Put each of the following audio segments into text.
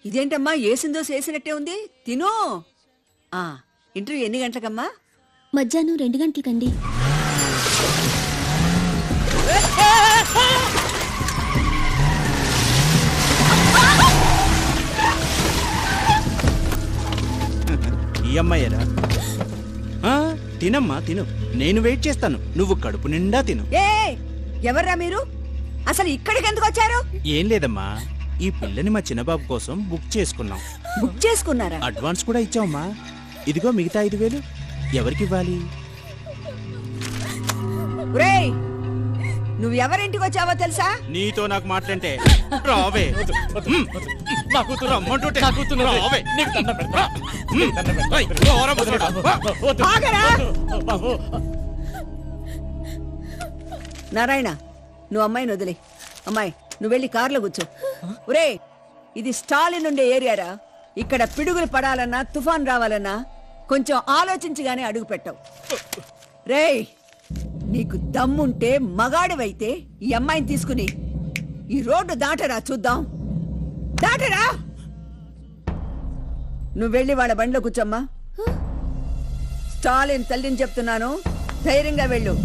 ఇదేంటమ్మా ఏసిందో చేసినట్టే ఉంది తిను. ఇంటర్వ్యూ ఎన్ని గంటలకమ్మా? మధ్యాహ్నం 2 గంటలకండి. ఈ అమ్మాయేరా? తినమ్మా తిను, నేను వెయిట్ చేస్తాను. నువ్వు కడుపు నిండా తిను. ఎవర్రా మీరు? అసలు ఇక్కడికి ఎందుకు వచ్చారు? ఏం లేదమ్మా, ఈ పిల్లని మా చిన్నబాబు కోసం బుక్ చేసుకున్నాం. బుక్ చేసుకున్నారా? అడ్వాన్స్ కూడా ఇచ్చావమ్మా. ఇదిగో మిగతా 5,000 ఎవరికి ఇవ్వాలి? నువ్వు ఎవరింటికి వచ్చావో తెలుసా? నీతో నాకు మాట్లాంటే రావే. నారాయణ, నువ్వు అమ్మాయిని వదిలే. అమ్మాయి, నువ్వు వెళ్ళి కారులో కూర్చో. ఒరే, ఇది స్టాలిన్ ఉండే ఏరియారా. ఇక్కడ పిడుగులు పడాలన్నా తుఫాన్ రావాలన్నా కొంచెం ఆలోచించగానే అడుగు పెట్టవు. రేయ్, నీకు దమ్ముంటే మగాడివైతే ఈ అమ్మాయిని తీసుకుని ఈ రోడ్డు దాటరా చూద్దాం. దాటరా. నువ్వు వెళ్ళి వాళ్ళ బండిలో కూర్చోమ్మా. స్టాలిన్ తల్లిని చెప్తున్నాను, ధైర్యంగా వెళ్ళు.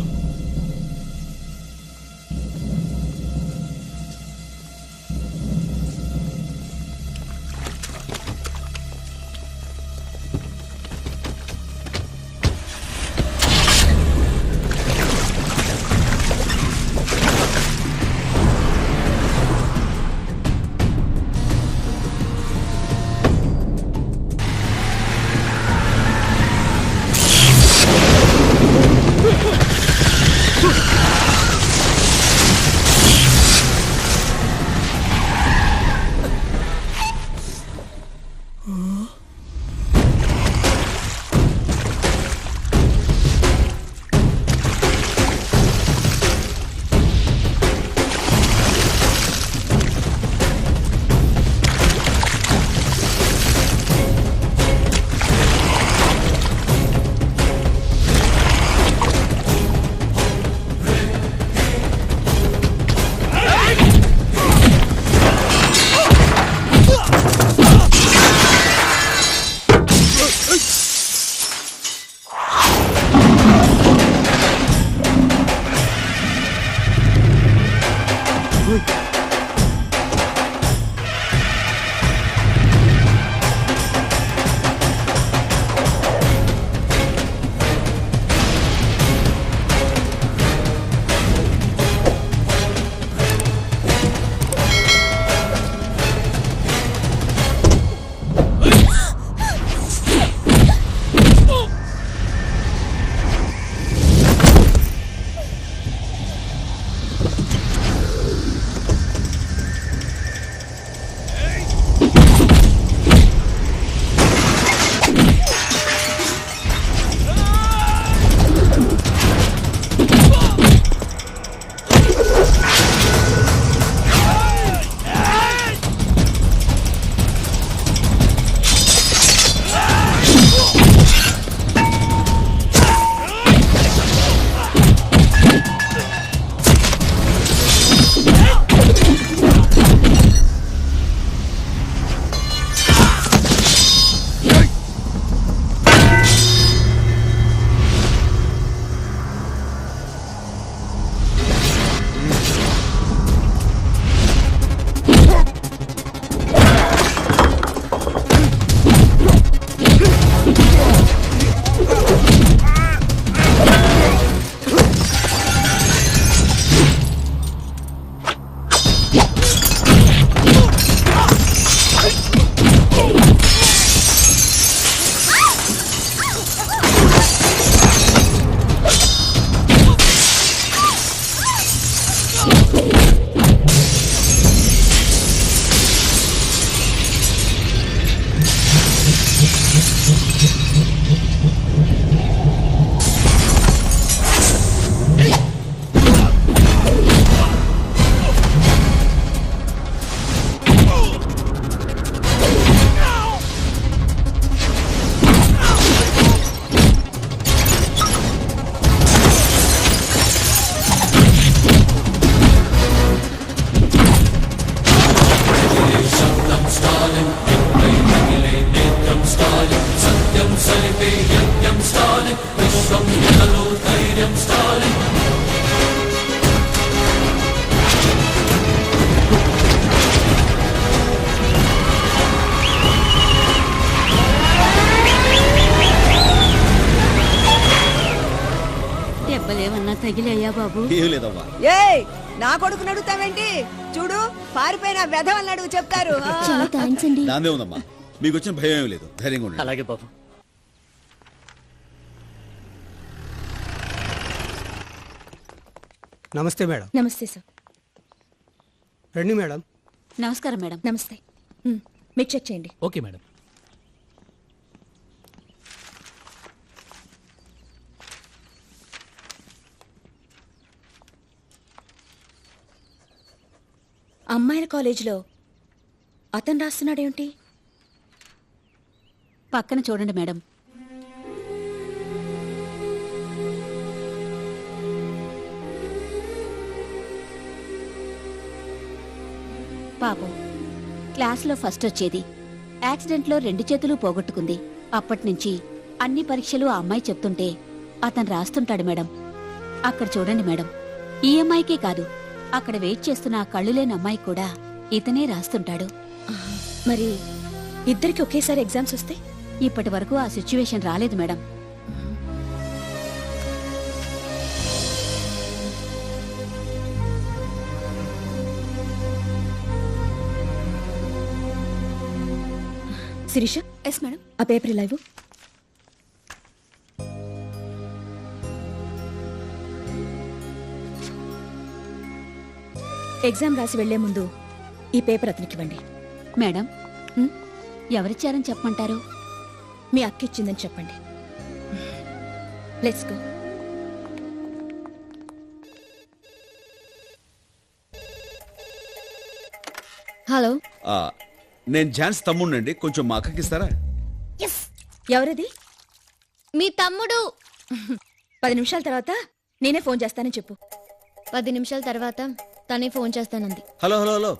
బాబు ఏం లేదమ్మా. ఏయ్ నా కొడుకుని అడుగుతావేంటి? చూడు పారిపోయిన వెధవల్ని అడుగు చెప్తారు. చాలా థ్యాంక్స్ అండి. నాదే ఉందమ్మా, మీకు వచ్చిన భయం ఏం లేదు, ధైర్యంగా ఉండండి. అలాగే బాబు. నమస్తే మేడం. నమస్తే సార్. రండి మేడం. నమస్కారం మేడం. నమస్తే. మీరు చెక్ చేయండి. Okay madam. అమ్మాయిల కాలేజీలో అతను రాస్తున్నాడేమిటి? పక్కన చూడండి మేడం. పాపం క్లాస్లో ఫస్ట్ వచ్చేది, యాక్సిడెంట్లో 2 చేతులు పోగొట్టుకుంది. అప్పటినుంచి అన్ని పరీక్షలు ఆ అమ్మాయి చెప్తుంటే అతను రాస్తుంటాడు మేడం. అక్కడ చూడండి మేడం, ఈ అమ్మాయికే కాదు, అక్కడ వెయిట్ చేస్తున్న ఆ కళ్ళు లేని అమ్మాయి కూడా ఇతనే రాస్తుంటాడు. మరి ఇద్దరికి ఒకేసారి ఎగ్జామ్స్ వస్తే? ఇప్పటి వరకు ఆ సిచ్యువేషన్ రాలేదు మేడం. Shirisha, yes madam. ఆ పేపర్ ఇలా ఇవ్వు. ఎగ్జామ్ రాసి వెళ్లే ముందు ఈ పేపర్ అతనికి ఇవ్వండి. మేడం, ఎవరిచ్చారని చెప్పమంటారు? మీ అక్క ఇచ్చిందని చెప్పండి. Let's go. హలో, ఆ, నేను ఝాన్స్ తమ్ముడినండి, కొంచెం మా అక్కకి ఇస్తారా? ఎవరిది? మీ తమ్ముడు. 10 నిమిషాల తర్వాత నేనే ఫోన్ చేస్తానని చెప్పు. 10 నిమిషాల తర్వాత తనే ఫోన్ చేస్తానంది. హలో హలో హలో,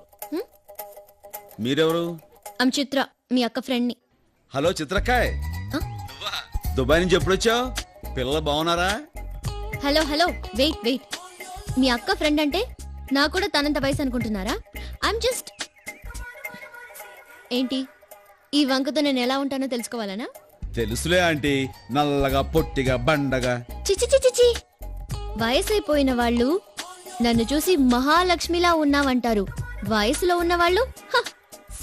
మీరెవరు? ఆమె చిత్ర, మీ అక్క ఫ్రెండ్ని. హలో చిత్రకాయ్, దుబాయ్ నుంచి ఎప్పుడు వచ్చావు? పిల్లలు బాగున్నారా? Hello hello, wait wait. మీ అక్క ఫ్రెండ్ అంటే నా కూడా తనంత వయసు అనుకుంటున్నారా? I'm just. ఏంటి ఈ వంకతో నేను ఎలా ఉంటానో తెలుసుకోవాలనా? తెలుసులే ఆంటీ, నల్లగా పొట్టిగా బండగా. చిచి చిచి చి. వయసైపోయిన వాళ్ళు నన్ను చూసి మహాలక్ష్మిలా ఉన్నావంటారు. వయసులో ఉన్నవాళ్ళు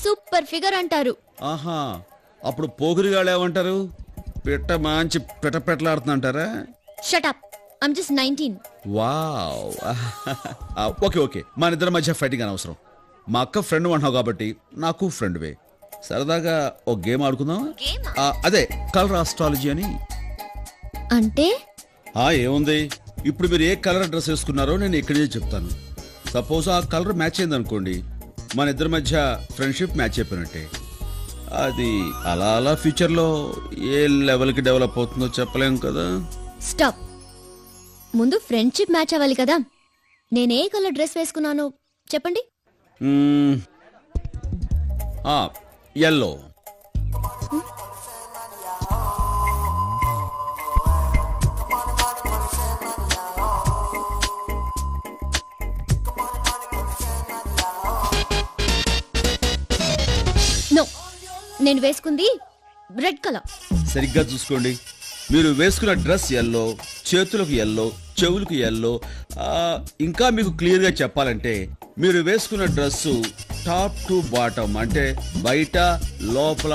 సూపర్ ఫిగర్ అంటారు. ఆహా, అప్పుడు పోగురిగాళ్ళు ఏమంటారు? పిట్ట మంచి పిట్టపెట్టలాడుతుంటారా? Shut up, I'm just 19. Wow. Okay okay, మన ఇద్దరి మధ్య ఫైటింగ్ అనవసరం. మా అక్క ఫ్రెండ్ అంటున్నావు కాబట్టి నాకు ఫ్రెండ్వే. సరదాగా ఒక గేమ్ ఆడుకుందాం. అదే కలర్ ఆస్ట్రాలజీ అని. అంటే ఏముంది, ఇప్పుడు మీరు ఏ కలర్ డ్రెస్ వేసుకున్నారో నేను ఇక్కడే చెప్తాను. సపోజ్ ఆ కలర్ మ్యాచ్ అయింది అనుకోండి, మన ఇద్దరి మధ్య ఫ్రెండ్షిప్ మ్యాచ్ అయిపోయినట్టే. అది అలా అలా ఫ్యూచర్లో ఏ లెవెల్కి డెవలప్ అవుతుందో చెప్పలేం కదా. స్టాప్. ముందు ఫ్రెండ్షిప్ మ్యాచ్ అవ్వాలి కదా. నేనే కలర్ డ్రెస్ వేసుకున్నాను చెప్పండి. ఎల్లో. నో, నేను వేసుకుంది రెడ్ కలర్. సరిగ్గా చూసుకోండి, మీరు వేసుకున్న డ్రెస్ ఎల్లో, చేతులకు ఎల్లో, చెవులకు ఎల్లో. ఇంకా మీకు క్లియర్గా చెప్పాలంటే మీరు వేసుకున్న డ్రెస్సు టాప్ టు బాటమ్ అంటే బయట లోపల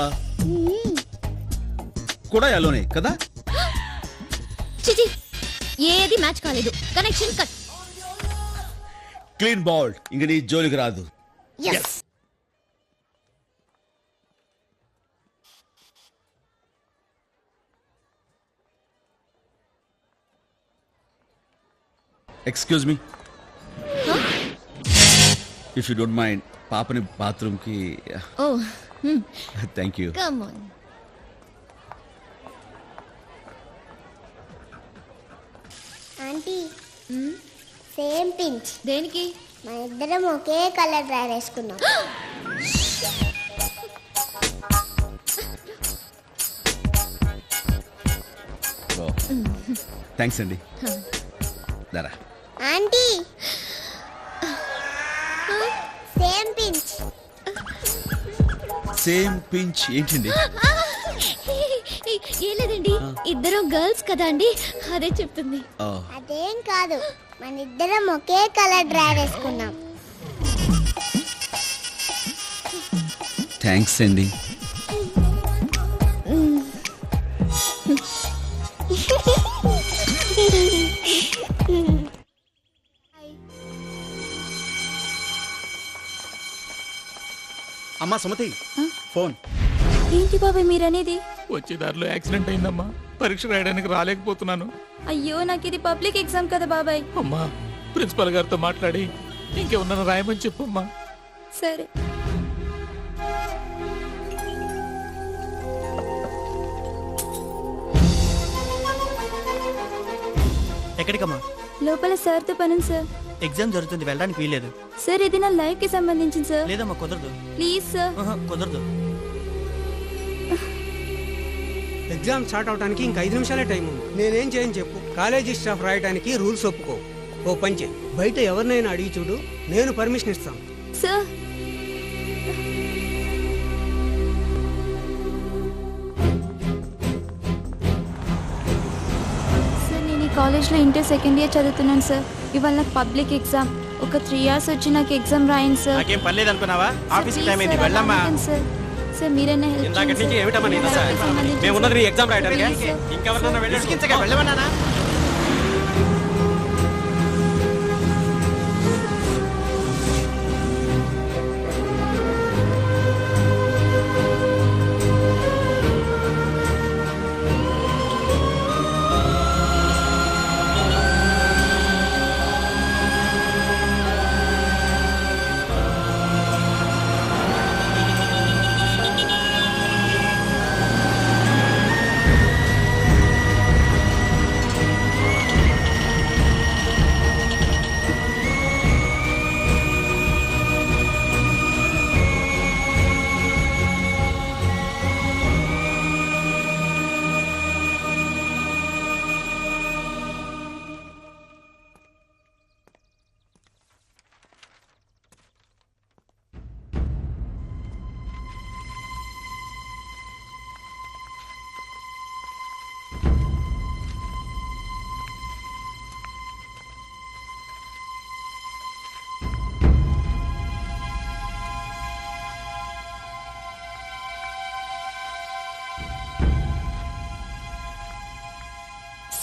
కూడా ఎల్లోనే కదా. చిచి, ఏది మ్యాచ్ కాలేదు. Connection cut. క్లీన్ బాల్డ్, ఇంక నీ జోలికి రాదు. Excuse me, if you don't mind, పాపని బాత్రూమ్కి. Oh, thank you. Come on. Aunty, same pinch. దేనికి? మన ఇద్దరం ఒకే కలర్ డ్రెస్ వేసుకున్నాం. థ్యాంక్స్ అండి. దరా aunty, same pinch. Same pinch ఏంటండి? ఏం లేదండి, ఇద్దరు గర్ల్స్ కదా అండి, అదే చెప్తుంది. అదేం కాదు, మన ఇద్దరం ఒకే కలర్ డ్రెస్ వేసుకున్నాం. థ్యాంక్స్ అండి. అమ్మా సుమతి ఫోన్. ఏంటి బాబాయ్ మీరనేది? వచ్చే దారిలో యాక్సిడెంట్ అయిందమ్మా, పరీక్ష రాయడానికి రాలేకపోతున్నాను. అయ్యో నాకు ఇది పబ్లిక్ ఎగ్జామ్ కదా బాబాయ్. అమ్మా ప్రిన్సిపల్ గారితో మాట్లాడి ఇంకేమన్నా రాయమని చెప్పమ్మా. సరే. ఎక్కడికమ్మా? లోపల సార్తో పని సార్. ఎగ్జామ్ జరుగుతుంది, వెళ్ళడానికి వీల్లేదు. సార్ ఇది నా లైఫ్ కి సంబంధించింది సార్. లేదమ్మా, కుదరదు. Please sir. కుదరదు. ఎగ్జామ్ స్టార్ట్ అవడానికి ఇంక 5 నిమిషాలే టైం ఉంది. నేనేం చేయని చెప్పు. కాలేజీ స్టాఫ్ రాయడానికి రూల్స్ ఒప్పుకో. ఓ పంచే, బయట ఎవరినైనా అడిగి చూడు, నేను పర్మిషన్ ఇస్తాను. సార్ నేను ఈ కాలేజ్లో ఇంటర్ సెకండ్ ఇయర్ చదువుతున్నాను సార్. ఇవాళ నాకు పబ్లిక్ ఎగ్జామ్. ఒక 3 hours వచ్చి నాకు ఎగ్జామ్ రాయండి సార్. నాకేం పర్లేదు అనుకున్నావా? ఆఫీస్ టైం అయింది, వెళ్ళమ్మా. సార్ సార్ మీరైనా హెల్ప్ ఇందాక నుంచి చేయండి ఏమిటమ్మా నీ దశ? సార్. మేము ఉన్నది నీ ఎగ్జామ్ రాయడానికి. Please, sir. ఇంకెవరన్నా వెళ్ళమన్నానా?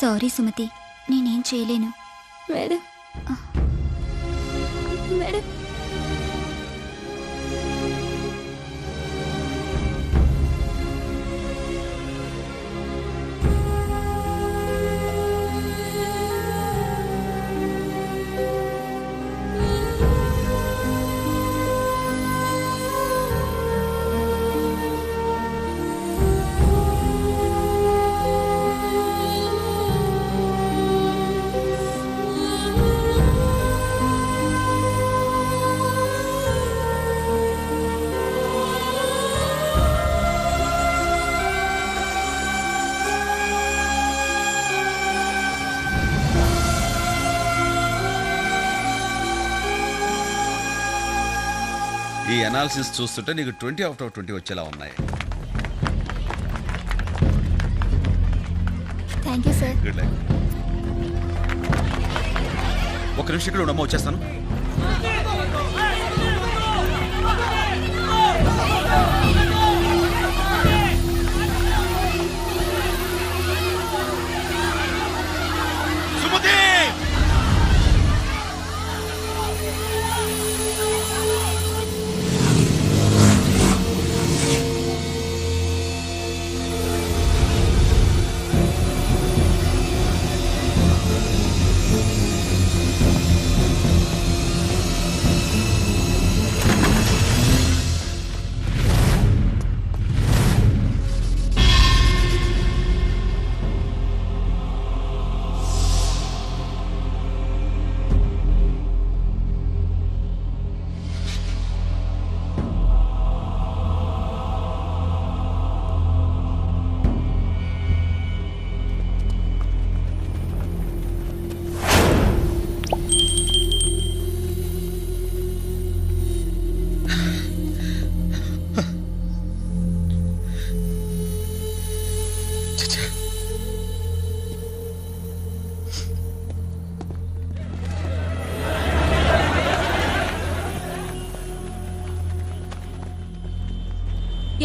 సారీ సుమతి, నేనేం చేయలేను. మేడం మేడం ఈ అనాలిసిస్ చూస్తుంటే నీకు 20 out of 20 వచ్చేలా ఉన్నాయి. Thank you sir. Good luck. ఒక నిమిషం ఇక్కడ ఉండమ్మా, వచ్చేస్తాను. సుమతి!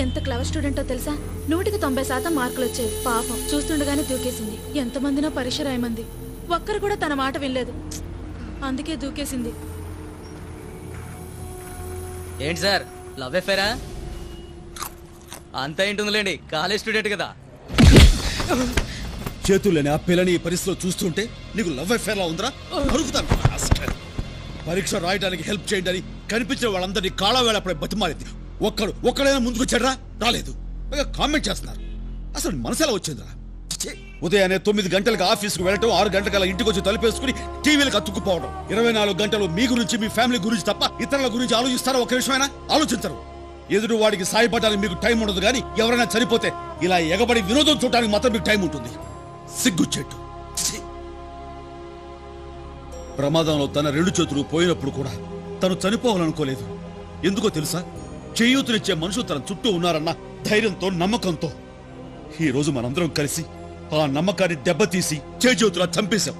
ఎంత క్లవర్ స్టూడెంటో తెలుసా? 190% మార్కులు వచ్చాయి. పాపం చూస్తుండగానే దూకేసింది. ఎంతమందినో పరీక్ష రాయమంది, ఒక్కరు కూడా తన మాట వినలేదు. అందుకే దూకేసింది. ఏంటి సార్ లవ్ ఎఫేరా? అంతా ఏంటుందిలేండి, కాలేజ్ స్టూడెంట్ కదా. చేతుల్లోని ఆ పిల్లని ఈ పరిస్థితిలో చూస్తుంటే నీకు లవ్ అఫేర్ లా ఉందిరా? అడుగుతాను. పరీక్ష రాయడానికి హెల్ప్ చేయండి అని కనిపించిన వాళ్ళందరినీ కాళ్ళ వేళపడే బతిమాలింది. ఒక్కడైనా ముందుకు వచ్చాడరా? రాలేదు. కామెంట్ చేస్తున్నారు. అసలు మనసు ఎలా వచ్చిందిరా? ఛీ! ఉదయాన్నే 9 గంటలకు ఆఫీస్కి వెళ్ళటం, 6 గంటలకు ఇంటికి వచ్చి తలుపేసుకుని టీవీలకు అతుక్కుపోవడం. 24 గంటలు మీ గురించి మీ ఫ్యామిలీ గురించి తప్ప ఇతరుల గురించి ఆలోచిస్తారా? ఒక నిమిషమైనా ఆలోచించరు. ఎదురు వాడికి సాయపడడానికి మీకు టైం ఉండదు, కానీ ఎవరైనా చనిపోతే ఇలా ఎగబడి వినోదం చూడడానికి మాత్రం మీకు టైం ఉంటుంది. సిగ్గుచెట్టు. ప్రమాదంలో తన 2 చేతులు పోయినప్పుడు కూడా తను చనిపోవాలనుకోలేదు. ఎందుకో తెలుసా? చేయూతనిచ్చే మనుషులు తన చుట్టూ ఉన్నారన్న ధైర్యంతో, నమ్మకంతో. ఈ రోజు మనందరం కలిసి ఆ నమ్మకాన్ని దెబ్బతీసి చేయూతులా చంపేశాం.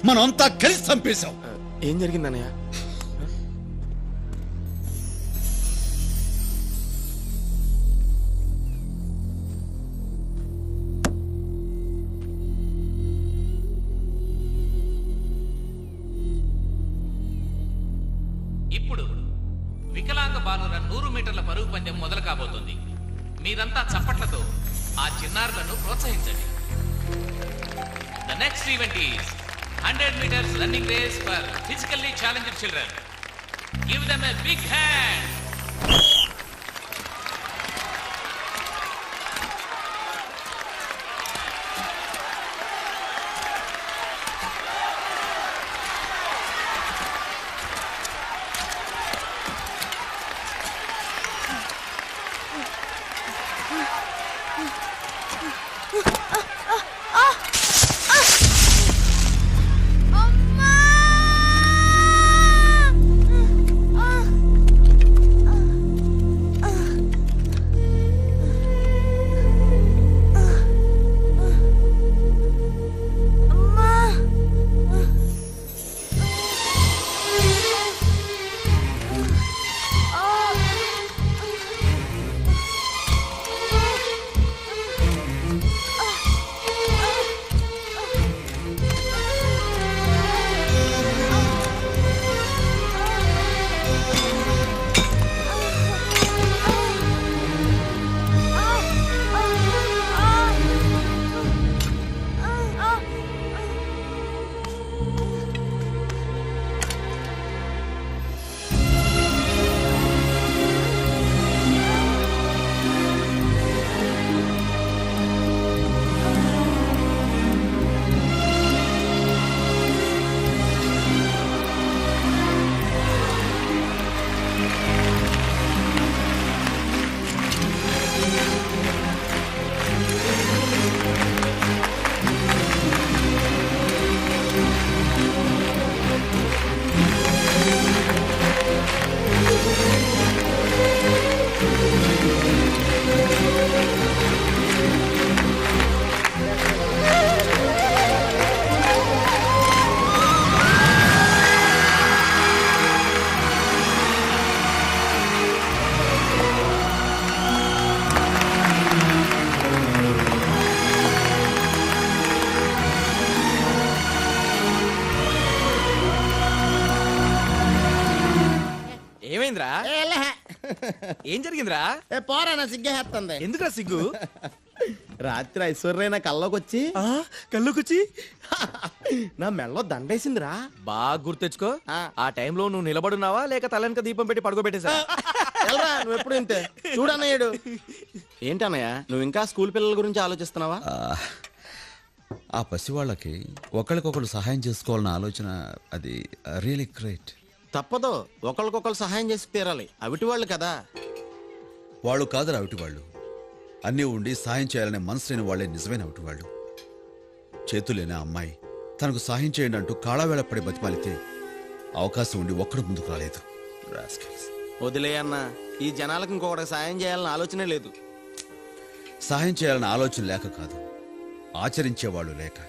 మనం అంతా కలిసి చంపేశాం. ఏం జరిగిందన్నయ్య? ఇప్పుడు వికలాంగ బాలుర 100 మీటర్ల పరుగు పందెం మొదలు కాబోతుంది. మీరంతా చప్పట్లతో ఆ చిన్నారులను ప్రోత్సహించండి. The next event is 100 meters running race for physically challenged children. Give them a big hand. ఏమైందిరా? ఏం జరిగిందిరా? పోరా, నా సిగ్గేస్తుంది. ఎందుకురా సిగ్గు? రాత్రి ఐశ్వర్య నా కల్లోకొచ్చి కళ్ళుకొచ్చి నా మెళ్ళలో దండేసిందిరా. బాగా గుర్తెచ్చుకో. ఆ టైంలో నువ్వు నిలబడున్నావా లేక తలెనక దీపం పెట్టి పడుకోబెట్టేసా? నువ్వు ఎప్పుడు ఇంతే చూడన్నయ్యాడు. ఏంటన్నయ్య, నువ్వు ఇంకా స్కూల్ పిల్లల గురించి ఆలోచిస్తున్నావా? ఆ పసివాళ్ళకి ఒకరికొకరు సహాయం చేసుకోవాలన్న ఆలోచన అది రియలీ గ్రేట్. తప్పదు, ఒకరికొకరు సహాయం చేసి తీరాలి. అవిటి వాళ్ళు కదా. వాళ్ళు కాదురా అవిటి వాళ్ళు. అన్నీ ఉండి సాయం చేయాలనే మనసు లేని వాళ్ళే నిజమైన అవిటి వాళ్ళు. చేతులేని అమ్మాయి తనకు సాయం చేయండి అంటూ కాళావేళ పడి బతిమాలితే అవకాశం ఉండి ఒక్కడు ముందుకు రాలేదు. వదిలే అన్న, ఈ జనాలకు ఇంకొకటి సాయం చేయాలన్న ఆలోచనే లేదు. సహాయం చేయాలన్న ఆలోచన లేక కాదు, ఆచరించేవాళ్ళు లేక.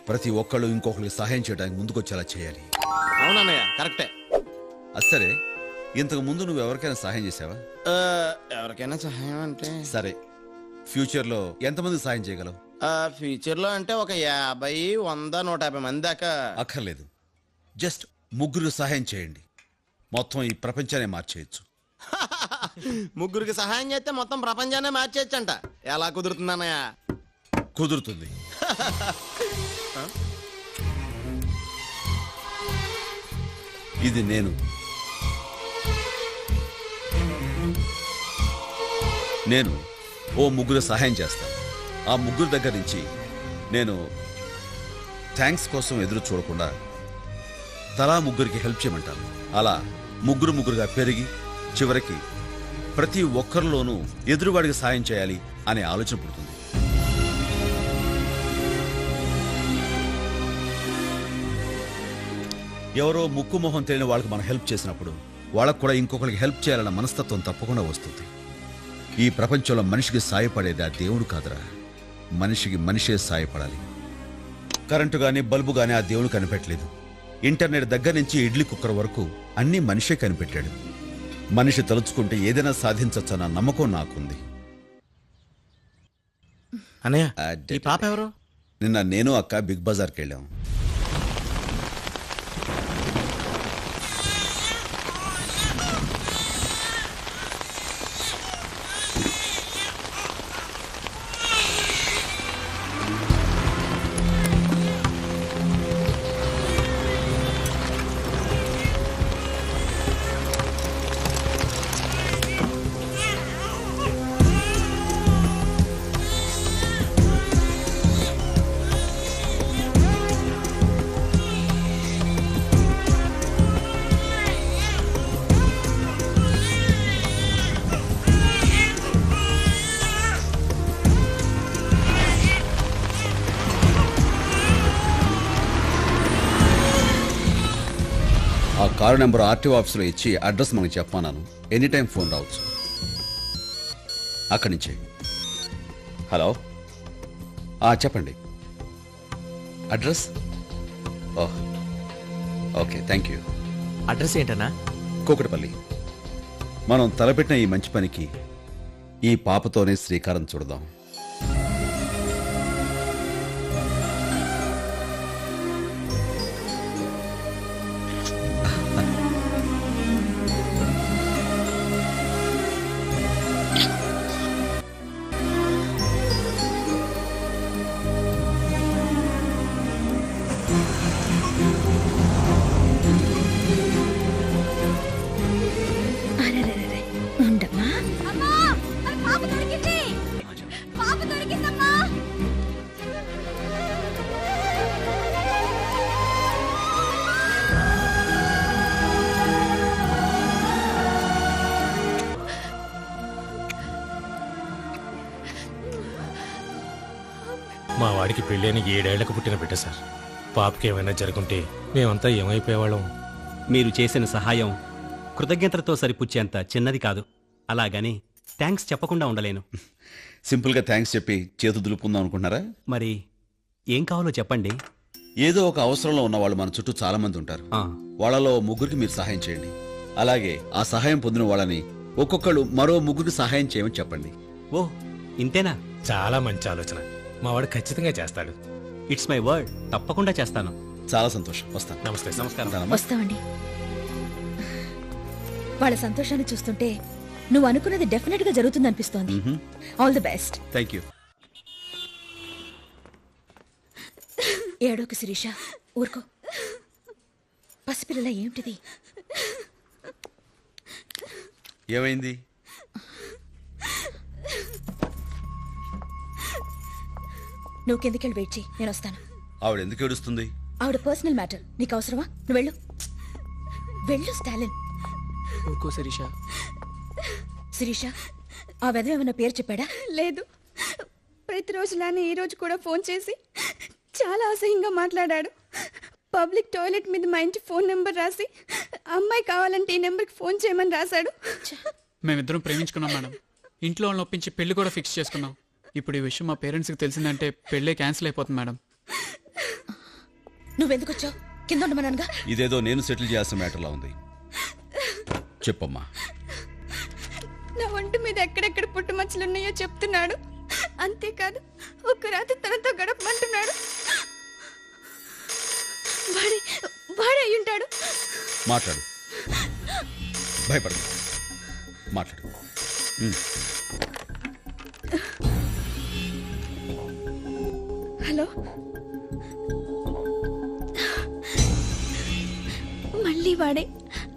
ప్రతి ఒక్కళ్ళు ఇంకొకరికి సహాయం చేయడానికి ముందుకొచ్చేలా చేయాలి. అవునన్నయ్య, కరెక్టే. అసరే ఇంతకు ముందు నువ్వు ఎవరికైనా సహాయం చేసావా? ఎవరికైనా సహాయం అంటే సరే, ఫ్యూచర్లో ఎంతమంది సహాయం చేయగలవు? ఫ్యూచర్ లో అంటే ఒక 50, 100, 150 మంది దాకా. అక్కర్లేదు, జస్ట్ 3 సహాయం చేయండి, మొత్తం ఈ ప్రపంచాన్ని మార్చేయచ్చు. 3 సహాయం చేస్తే మొత్తం ప్రపంచాన్ని మార్చేయచ్చంట. ఎలా కుదురుతుందన్నయ్య? కుదురుతుంది. ఇది నేను ఓ 3 సహాయం చేస్తాను. ఆ 3 దగ్గర నుంచి నేను థ్యాంక్స్ కోసం ఎదురు చూడకుండా తలా 3కి హెల్ప్ చేయమంటాను. అలా 3 పెరిగి చివరికి ప్రతి ఒక్కరిలోనూ ఎదురువాడికి సాయం చేయాలి అనే ఆలోచన పుడుతుంది. ఎవరో ముక్కు మొహం తెలియని వాళ్ళకి మనం హెల్ప్ చేసినప్పుడు వాళ్ళకు కూడా ఇంకొకరికి హెల్ప్ చేయాలన్న మనస్తత్వం తప్పకుండా వస్తుంది. ఈ ప్రపంచంలో మనిషికి సాయపడేది ఆ దేవుడు కాదురా, మనిషికి మనిషే సాయపడాలి. కరెంటు గాని బల్బు గాని ఆ దేవుడు కనిపెట్టలేదు. ఇంటర్నెట్ దగ్గర నుంచి ఇడ్లీ కుక్కర్ వరకు అన్నీ మనిషే కనిపెట్టాడు. మనిషి తలుచుకుంటే ఏదైనా సాధించచ్చన్న నమ్మకం నాకుంది. అన్నయ్య, ఈ పాప ఎవరు? నిన్న నేను అక్క బిగ్ బజార్కి వెళ్ళాం. ఆ కారు నెంబర్ ఆర్టీఓ ఆఫీసులో ఇచ్చి అడ్రస్ మనకు చెప్పాను. ఎనీ టైం ఫోన్ రావచ్చు. అక్కడి నుంచే. హలో, చెప్పండి. Address? Oh, okay, thank you. Address ఏంటన్నా? కూకటిపల్లి. మనం తలపెట్టిన ఈ మంచి పనికి ఈ పాపతోనే శ్రీకారం చుడదాం. మా వాడికి పెళ్ళైన 7 ఏళ్లకు పుట్టిన బిడ్డ సార్. పాపకి ఏమైనా జరుగుంటే మేమంతా ఏమైపోయేవాళ్ళం. మీరు చేసిన సహాయం కృతజ్ఞతలతో సరిపుచ్చేంత చిన్నది కాదు. అలాగని థ్యాంక్స్ చెప్పకుండా ఉండలేను. సింపుల్గా థ్యాంక్స్ చెప్పి చేతు దులుపుకుందాం అనుకుంటున్నారా? మరి ఏం కావాలో చెప్పండి. ఏదో ఒక అవసరంలో ఉన్న వాళ్ళు మన చుట్టూ చాలా మంది ఉంటారు. వాళ్ళలో 3కి మీరు సహాయం చేయండి. అలాగే ఆ సహాయం పొందిన వాళ్ళని ఒక్కొక్కళ్ళు మరో 3కి సహాయం చేయమని చెప్పండి. ఓ, ఇంతేనా? చాలా మంచి ఆలోచన. మా వాడు ఖచ్చితంగా చేస్తాడు. It's my word. తప్పకుండా చేస్తాను. చాలా సంతోషం. వస్తాను. నమస్తే. నమస్కారం. వస్తామండి. వాళ్ళ సంతోషాన్ని చూస్తుంటే నువ్వు అనుకున్నది డెఫినెట్ గా జరుగుతుంది అనిపిస్తోంది. All the best. Thank you. ఏడోకి శిరీష, ఊరుకో. పసిపిల్లల ఏమిటిది? ఏమైంది? నువ్వు కిందకెళ్ళి వెయిట్ చేయి, నేను వస్తాను. ఆవిడ ఎందుకు ఏడుస్తుంది? ఆవిడ పర్సనల్ మ్యాటర్. నీకు అవసరమా? నువ్వు వెళ్ళు. వెళ్ళు స్టాలిన్. ఊరుకో శిరీష. శిరీష, ఆ వెధవ ఏమైనా పేరు చెప్పాడా? లేదు. ప్రతిరోజులానే ఈ రోజు కూడా ఫోన్ చేసి చాలా అసహ్యంగా మాట్లాడాడు. పబ్లిక్ టాయిలెట్ మీద మా ఇంటి ఫోన్ నెంబర్ రాసి అమ్మాయి కావాలంటే ఈ నెంబర్కి ఫోన్ చేయమని రాశాడు. మేమిద్దరం ప్రేమించుకున్నాం మేడం. ఇంట్లో వాళ్ళని ఒప్పించి పెళ్లి కూడా ఫిక్స్ చేసుకున్నాం. ఇప్పుడు ఈ విషయం మా పేరెంట్స్కి తెలిసిందంటే పెళ్ళే క్యాన్సిల్ అయిపోతుంది మేడం. నువ్వెందుకు వచ్చావు? కింద ఉండమన్నానుగా. ఇదేదో నేను సెటిల్ చేయాల్సిన మ్యాటర్లా ఉంది. చెప్పమ్మా. నా ఒంటి మీద ఎక్కడెక్కడ పుట్టుమచ్చలున్నాయో చెప్తున్నాడు. అంతేకాదు ఒక్క రాత్రి తనతో గడపమంటున్నాడు. వాడే అయి ఉంటాడు. మాట్లాడు, భయపడు, మాట్లాడు. హలో, మళ్ళీ వాడే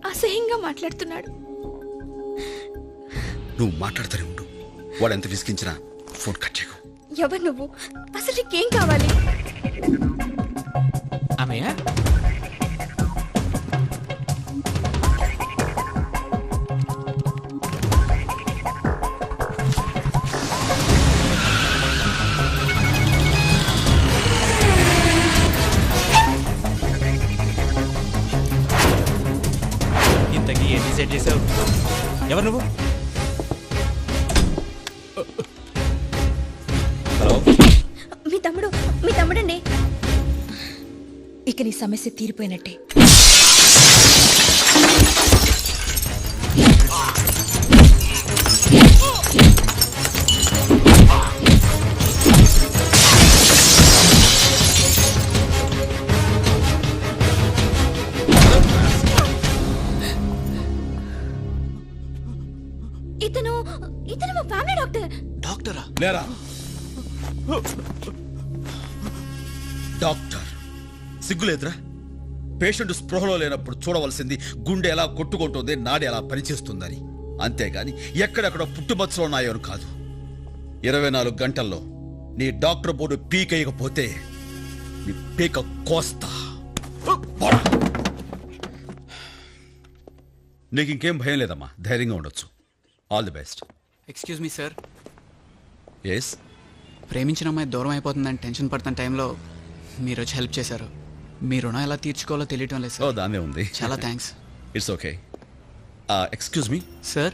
అసహ్యంగా మాట్లాడుతున్నాడు. నువ్వు మాట్లాడుతూనే ఉండు. వాడు ఎంత విసిగించినా ఫోన్ కట్ చేయకు. ఎవరు నువ్వు? అసలు నీకేం కావాలి? అమ్మయ్య ఇంతకీ ఏం డిసైడ్ చేసావు? ఎవరు నువ్వు? హలో, మీ తమ్ముడండి. ఇక నీ సమస్య తీరిపోయినట్టే. ఇతను మా ఫ్యామిలీ డాక్టర్. డాక్టరా? లేరా డాక్టర్, సిగ్గులేదురా? పేషెంట్ స్పృహలో లేనప్పుడు చూడవలసింది గుండె ఎలా కొట్టుకుంటుంది, నాడి ఎలా పనిచేస్తుందని. అంతేగాని ఎక్కడెక్కడ పుట్టుమచ్చలు ఉన్నాయో అని కాదు. 24 గంటల్లో నీ డాక్టర్ బోర్డు పీకేయకపోతే నీ పీక కోస్తా. నీకు ఇంకేం భయం లేదమ్మా, ధైర్యంగా ఉండొచ్చు. All the best. Excuse me sir. Yes. ప్రేమించిన అమ్మాయి దూరం అయిపోతుందని టెన్షన్ పడుతున్న టైంలో మీరు వచ్చి హెల్ప్ చేశారు. మీ రుణం ఎలా తీర్చుకోవాలో తెలియటం లేదు సార్. దాన్నే ఉంది. చాలా thanks. It's okay. Excuse me sir.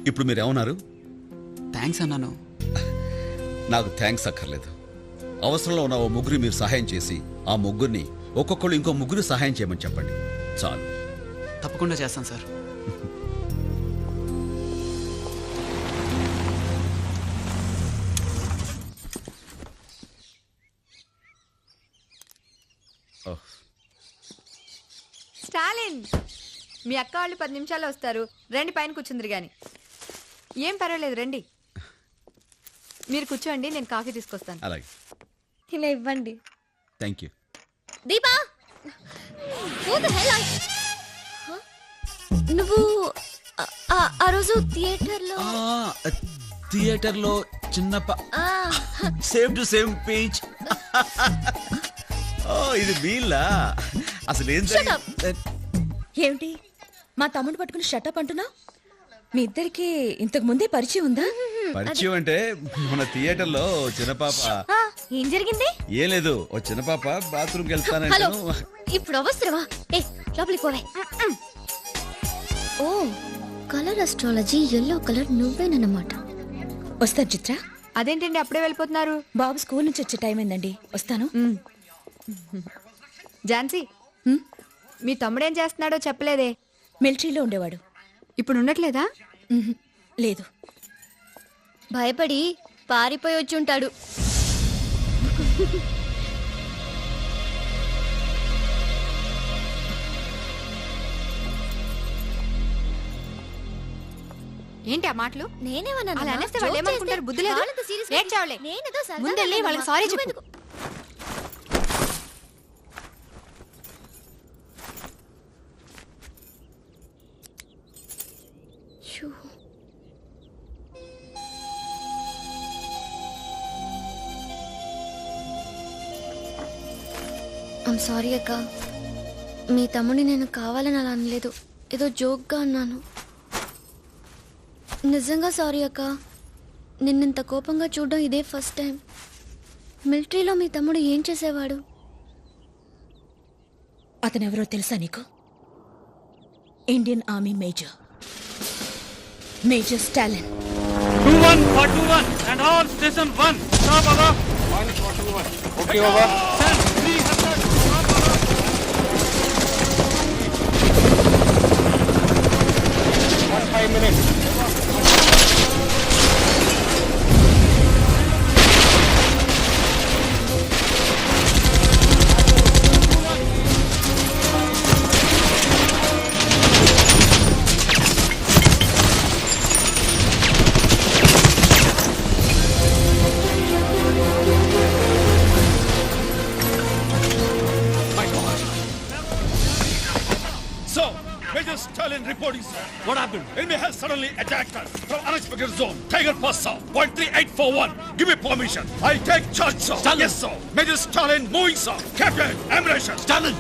ఇప్పుడు మీరు ఏమన్నారు? థ్యాంక్స్ అన్నాను. నాకు థ్యాంక్స్ అక్కర్లేదు. అవసరంలో ఉన్న ఓ ముగ్గురు మీరు సహాయం చేసి ఆ ముగ్గురిని ఒక్కొక్కళ్ళు ఇంకో ముగ్గురు సహాయం చేయమని చెప్పండి, చాలు. తప్పకుండా చేస్తాను సార్. స్టాలిన్, మీ అక్క వాళ్ళు 10 నిమిషాల్లో వస్తారు. రండి, పైన కూర్చుందిరు గాని. ఏం పర్వాలేదు, రండి. మీరు కూర్చోండి, నేను కాఫీ తీసుకొస్తాను. అలాగే. ఇలా ఇవ్వండి. Thank you. దీపా, నువ్వు ఆ రోజు థియేటర్లో చిన్న సేమ్ టు సేమ్ పేజ్. ఇది వీళ్ళ అసలు ఏం ఏమిటి మా తమ్ముడు పట్టుకుని షటప్ అంటున్నా? మీ ఇద్దరికి ఇంతకు ముందే పరిచయం ఉందా? పరిచయం అంటే మన థియేటర్లో చిన్న పాప. ఏం జరిగింది? ఏం లేదు, ఓ చిన్న పాప బాత్రూమ్కి హలో, వెళ్తానంటే. ఇప్పుడు అవసరమా? ఏ లోపలికి పోవే. ఓ, కలర్ అస్ట్రాలజీ ఎల్లో కలర్ నువ్వేనన్నమాట. వస్తాను చిత్ర. అదేంటండి అప్పుడే వెళ్ళిపోతున్నారు? బాబు స్కూల్ నుంచి వచ్చే టైం అయిందండి, వస్తాను. ఝాన్సీ, మీ తమ్ముడేం చేస్తున్నాడో చెప్పలేదే. మిలిటరీలో ఉండేవాడు. ఇప్పుడు ఉండట్లేదా? లేదు. భయపడి పారిపోయి వచ్చి ఉంటాడు. ఏంటి ఆ మాటలు? నేనేమన్నా అలా అనేస్తే వాళ్ళు ఏమనుకుంటారు? బుద్ధి లేదు. ఏడ్చావులే. ముందెళ్ళి వాళ్ళకి సారీ చెప్పు. ఐమ్ సారీ అక్క. మీ తమ్ముడిని నేను కావాలని అలా అనలేదు, ఏదో జోక్గా అన్నాను. నిజంగా సారీ అక్క. నిన్నింత కోపంగా చూడడం ఇదే ఫస్ట్ టైం. మిలిటరీలో మీ తమ్ముడు ఏం చేసేవాడు? అతనెవరో తెలుసా నీకు? Indian army major, major Stalin. 2141 and all station 1. Stop, Baba. 141. Okay, Baba. Sir, 300. Stop, Baba. So, Major Stalin reporting, sir. What happened? Enemy has suddenly attacked us from unexpected zone. Tiger Pass, sir. 13841. Give me permission. I take charge, sir. Stalin. Yes, sir. Major Stalin moving, sir. Captain, ammunition. Stalin,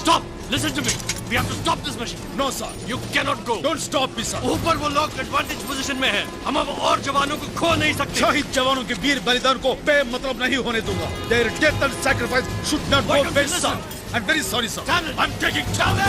stop! Listen to me. We have to stop this mission. No, sir. You cannot go. Don't stop me, sir. ऊपर वो लोग advantage position में है. हम अब और जवानों को खो नहीं सकते. शहीद जवानों के वीर बलिदान को बेमतलब नहीं होने दूंगा. Their death and sacrifice should not go waste, sir. I'm very sorry, sir. Stalin. I'm taking charge.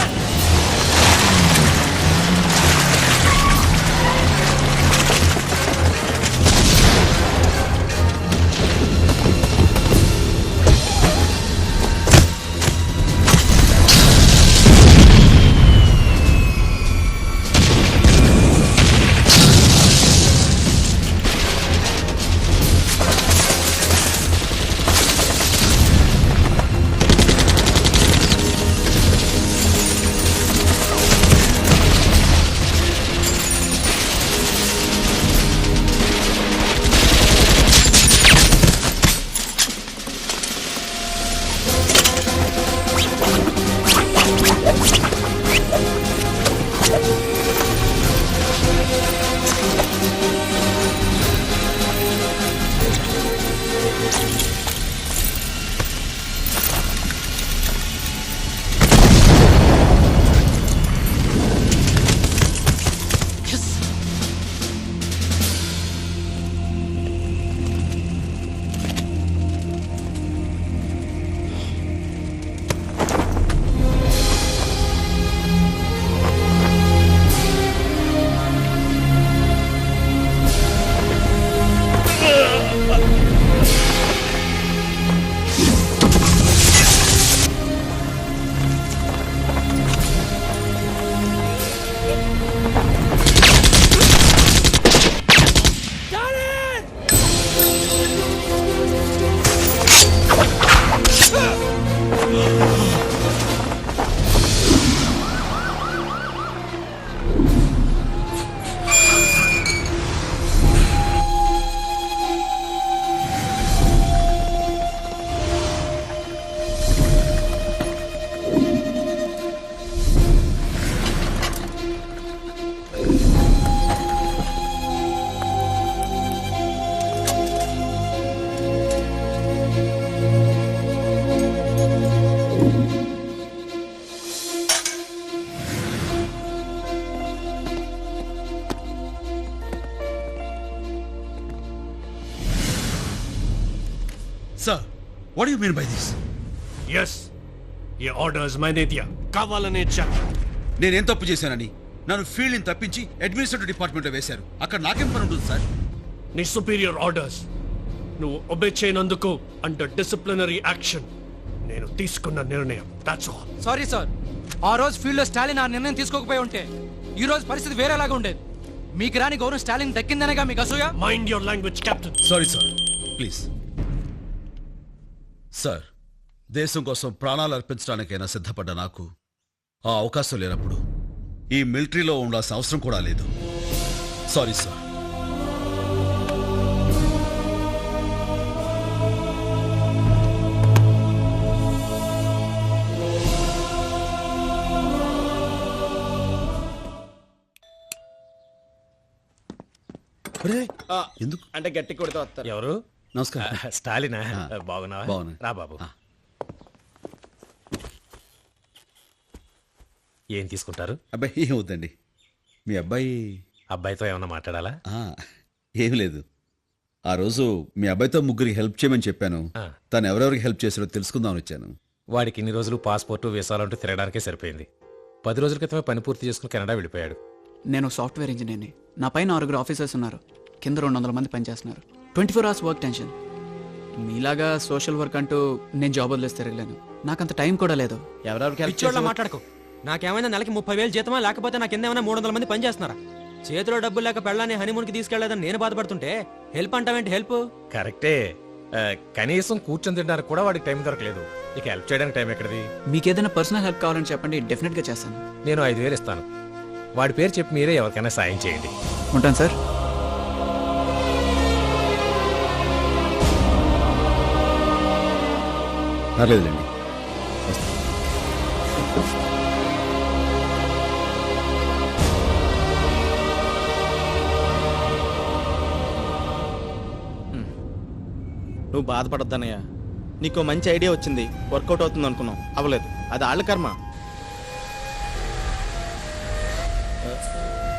Sir, what do you mean by this? Yes. ये orders मैंने दिया. కావాలనే ఇచ్చాను. నేనేం తప్పు చేశానని నన్ను ఫీల్డ్ ని తప్పించి అడ్మినిస్ట్రేటివ్ డిపార్ట్మెంట్ లో వేశారు. అక్కడ నాకేం పని ఉంటుంది సార్? నీ సుపీరియర్ ఆర్డర్స్ నువ్వు ఒబే చేయనందుకు అండర్ డిసిప్లినరీ యాక్షన్ నేను తీసుకున్న నిర్ణయం. That's all. సారీ సార్, ఆ రోజు ఫీల్డ్ లో స్టాలిన్ ఆ నిర్ణయం తీసుకోకపోయి ఉంటే ఈ రోజు పరిస్థితి వేరేలాగా ఉండేది. మీకు రాని గౌరవం స్టాలిన్ దక్కిందనేగా మీకు అసూయ. Mind your language captain. Sorry sir, please. Sir, దేశం కోసం ప్రాణాలు అర్పించడానికైనా సిద్ధపడ్డ నాకు ఆ అవకాశం లేనప్పుడు ఈ మిలిటరీలో ఉండాల్సిన అవసరం కూడా లేదు. Sorry sir. ఎందుకు అంటే గట్టి కొడితే వస్తారు. ఎవరు? నమస్కారం. స్టాలినా? బాగున్నావా? బాగున్నా. రా బాబు. ఏం తీసుకుంటారు? అబ్బాయి ఏమవుతండి, మీ అబ్బాయి అబ్బాయితో ఏమన్నా మాట్లాడాలా? ఏం లేదు. ఆ రోజు మీ అబ్బాయితో ముగ్గురికి హెల్ప్ చేయమని చెప్పాను. తను ఎవరెవరికి హెల్ప్ చేశారో తెలుసుకుందామని వచ్చాను. వాడికి ఇన్ని రోజులు పాస్పోర్టు వీసాలంటూ తిరగడానికే సరిపోయింది. 10 రోజుల క్రితమే పని పూర్తి చేసుకుని కెనడా వెళ్ళిపోయాడు. నేను సాఫ్ట్వేర్ ఇంజనీర్ని. నా పైన 6 ఆఫీసర్స్ ఉన్నారు. కింద 200 మంది పనిచేస్తున్నారు. 24 hours వర్క్ టెన్షన్. మీలాగా సోషల్ వర్క్ అంటూ నేను జాబ్ వదిలేసి తిరగలేను. నాకంత టైం కూడా లేదు. ఎవరెవరికి హెల్ప్ చేశారు? మాట్లాడుకో. నాకేమైనా నెలకి 30,000 జీతమా, లేకపోతే నా కింద ఏమైనా 300 మంది పనిచేస్తున్నారా? చేతిలో డబ్బులు లేక పెళ్ళాన్ని హనీమూన్కి తీసుకెళ్లేదని నేను బాధపడుతుంటే హెల్ప్ అంటావేంటి హెల్ప్? కరెక్టే. కనీసం కూర్చొని తినడానికి కూడా వాడికి టైం దొరకలేదు. ఇక హెల్ప్ చేయడానికి టైం ఎక్కడిది? మీకు ఏదైనా పర్సనల్ హెల్ప్ కావాలని చెప్పండి, డెఫినెట్గా చేస్తాను. నేను 5,000 ఇస్తాను. వాడి పేరు చెప్పి మీరే ఎవరికైనా సాయం చేయండి. ఉంటాను సార్. పర్లేదులేండి. నువ్వు బాధపడొద్దన్నయ్య. నీకు మంచి ఐడియా వచ్చింది, వర్కౌట్ అవుతుంది అనుకున్నావు, అవ్వలేదు. అది వాళ్ళ కర్మ.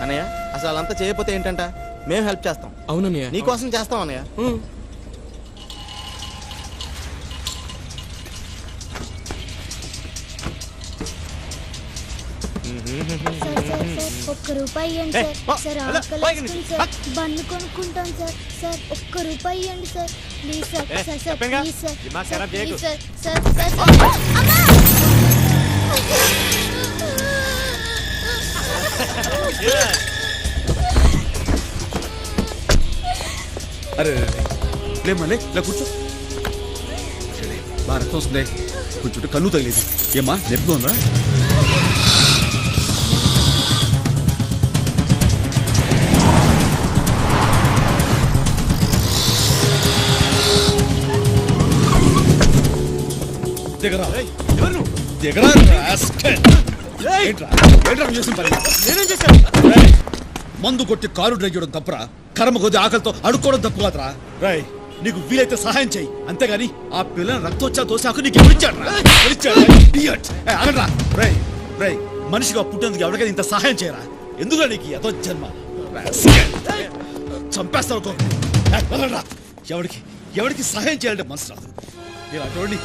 అన్నయ్య అసలు అంతా చేయకపోతే ఏంటంట, మేము హెల్ప్ చేస్తాం. అవునన్నయ్య. నీకోసం చేస్తాం అన్నయ్య. ₹1 ఇవ్వండి సార్. సార్ ఆకలి సార్, బన్ను కొనుక్కుంటాం సార్. సార్ ₹1 ఇవ్వండి sir, please sir. Sir sir please sir. Please sir. Sir sir అరే లేమ్మా, ఇలా కూర్చో. బాగా రక్తం వస్తుంది, కొంచెం కన్ను తగిలేదు. ఏమ్మా నొప్పిగా ఉందా? దిగరా దిగరా. మందు కొట్టి కారు డ్రైవ్ చేయడం తప్పురా? కర్మ కొద్ది ఆకలితో అడుక్కోవడం తప్పు కాదురా. రాయ్ నీకు వీలైతే సహాయం చేయి, అంతేగాని ఆ పిల్లని రక్తోచ్చా తోసాకు నీకు ఎవరిచ్చాడ్రా? రై రై మనిషిగా పుట్టేందుకు ఎవరికైనా ఇంత సహాయం చేయరా? ఎందుకు నీకు ఏదో జన్మ? చంపేస్తావు. ఎవరికి ఎవరికి సహాయం చేయాలంటే మనసు రాదు. ఇలాంటి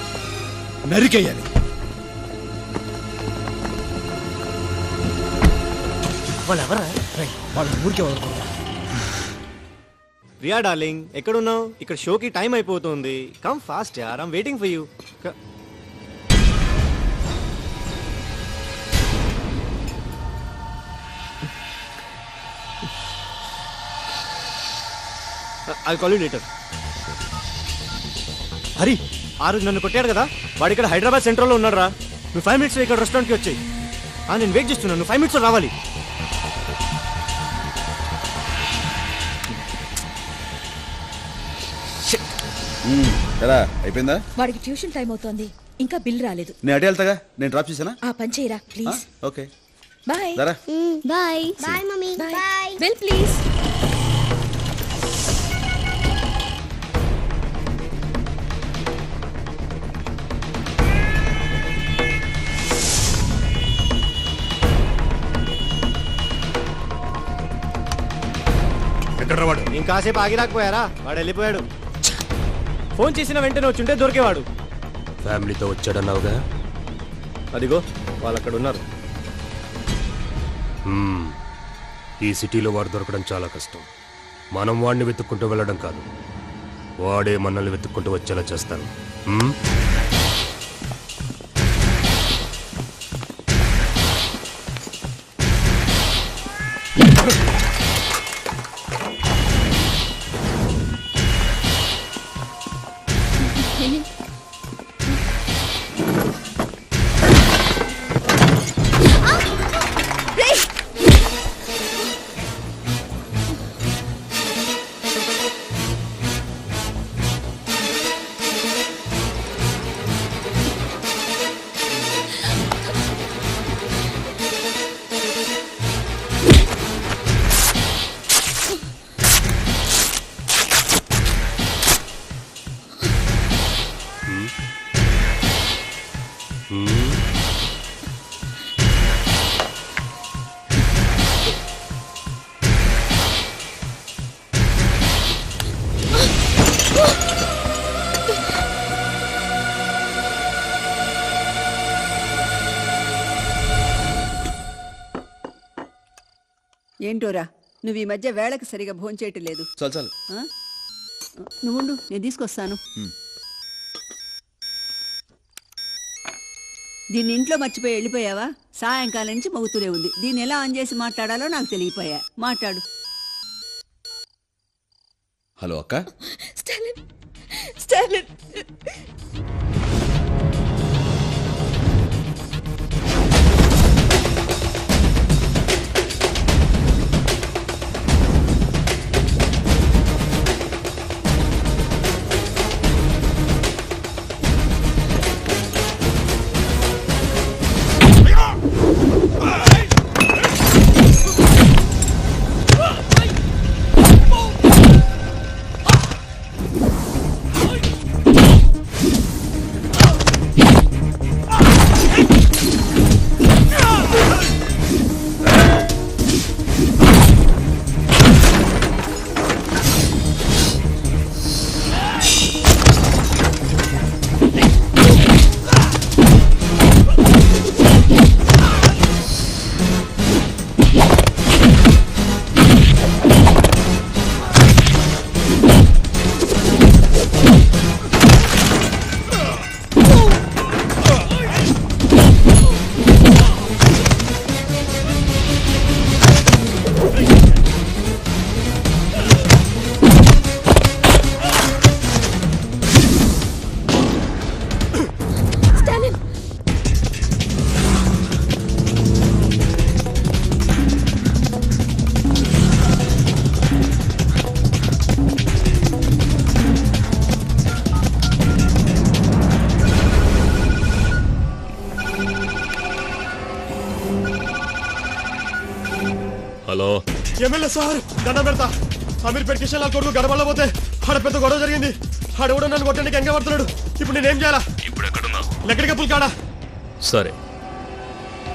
నరికేయాలి. వాళ్ళ ఊరికే రియా డార్లింగ్, ఎక్కడున్నావు? ఇక్కడ షోకి టైం అయిపోతుంది. కమ్ ఫాస్ట్ యార్, I'm waiting for you. I call you later. Hari, ఆ రోజు నన్ను కొట్టాడు కదా, వాడు ఇక్కడ హైదరాబాద్ సెంట్రల్లో ఉన్నాడు రా. నువ్వు 5 minutes ఇక్కడ రెస్టారెంట్కి వచ్చాయి. నేను వెయిట్ చేస్తున్నాను, నువ్వు 5 minutes రావాలి. ఎలా అయిపోయిందా? వాడికి ట్యూషన్ టైం అవుతోంది, ఇంకా బిల్ రాలేదు. నేను అటే వెళ్తాగా, నేను డ్రాప్ చేసానా? ఆ పని చేయరా please. Okay bye. Bye. Bye mummy. Bye. Bill please. ఎక్కడ వాడు? ఇంకాసేపు ఆగి రాకపోయారా? వాడు వెళ్ళిపోయాడు. ఫోన్ చేసిన వెంటనే వచ్చుంటే దొరికేవాడు. ఫ్యామిలీతో వచ్చాడన్నావుగా? అదిగో వాళ్ళు అక్కడ ఉన్నారు. ఈ సిటీలో వాడు దొరకడం చాలా కష్టం. మనం వాడిని వెతుక్కుంటూ వెళ్ళడం కాదు, వాడే మనల్ని వెతుక్కుంటూ వచ్చేలా చేస్తాను. ఏంటోరా నువ్వు ఈ మధ్య వేళకు సరిగా భోంచేయటం లేదు. చాలు చాలు. నువ్వుండు, నేను తీసుకొస్తాను. దీన్ని ఇంట్లో మర్చిపోయి వెళ్ళిపోయావా? సాయంకాలం నుంచి మోగుతూనే ఉంది. దీన్ని ఎలా ఆన్ చేసి మాట్లాడాలో నాకు తెలియపోయా. మాట్లాడు. హలో అక్క. Stalin Stalin hello MLA sir, దండం పెడతా. అమీర్పేట కిషన్ లాల్ కొడుకు గడపడపోతే ఆడ పెద్ద గొడవ జరిగింది. ఆడెవడో నన్ను కొట్టడానికి ఎంగ పడుతున్నాడు. ఇప్పుడు నేనేం చేయాలా? ఇప్పుడు ఎక్కడున్నావు? లెక్కడికి పుల్ కాడా. సరే,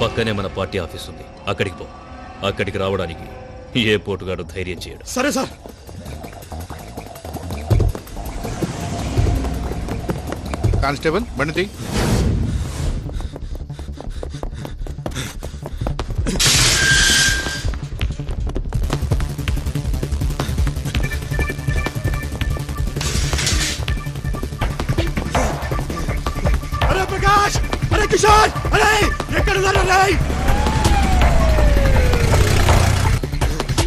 పక్కనే మన పార్టీ ఆఫీస్ ఉంది, అక్కడికి పో. అక్కడికి రావడానికి ఏ పోటుగాడు ధైర్యం చేయడు. సరే సార్. కానిస్టేబుల్ బండి. అరే ప్రకాష్, అరే కిషోర్, అరే ఎక్కడున్నారు?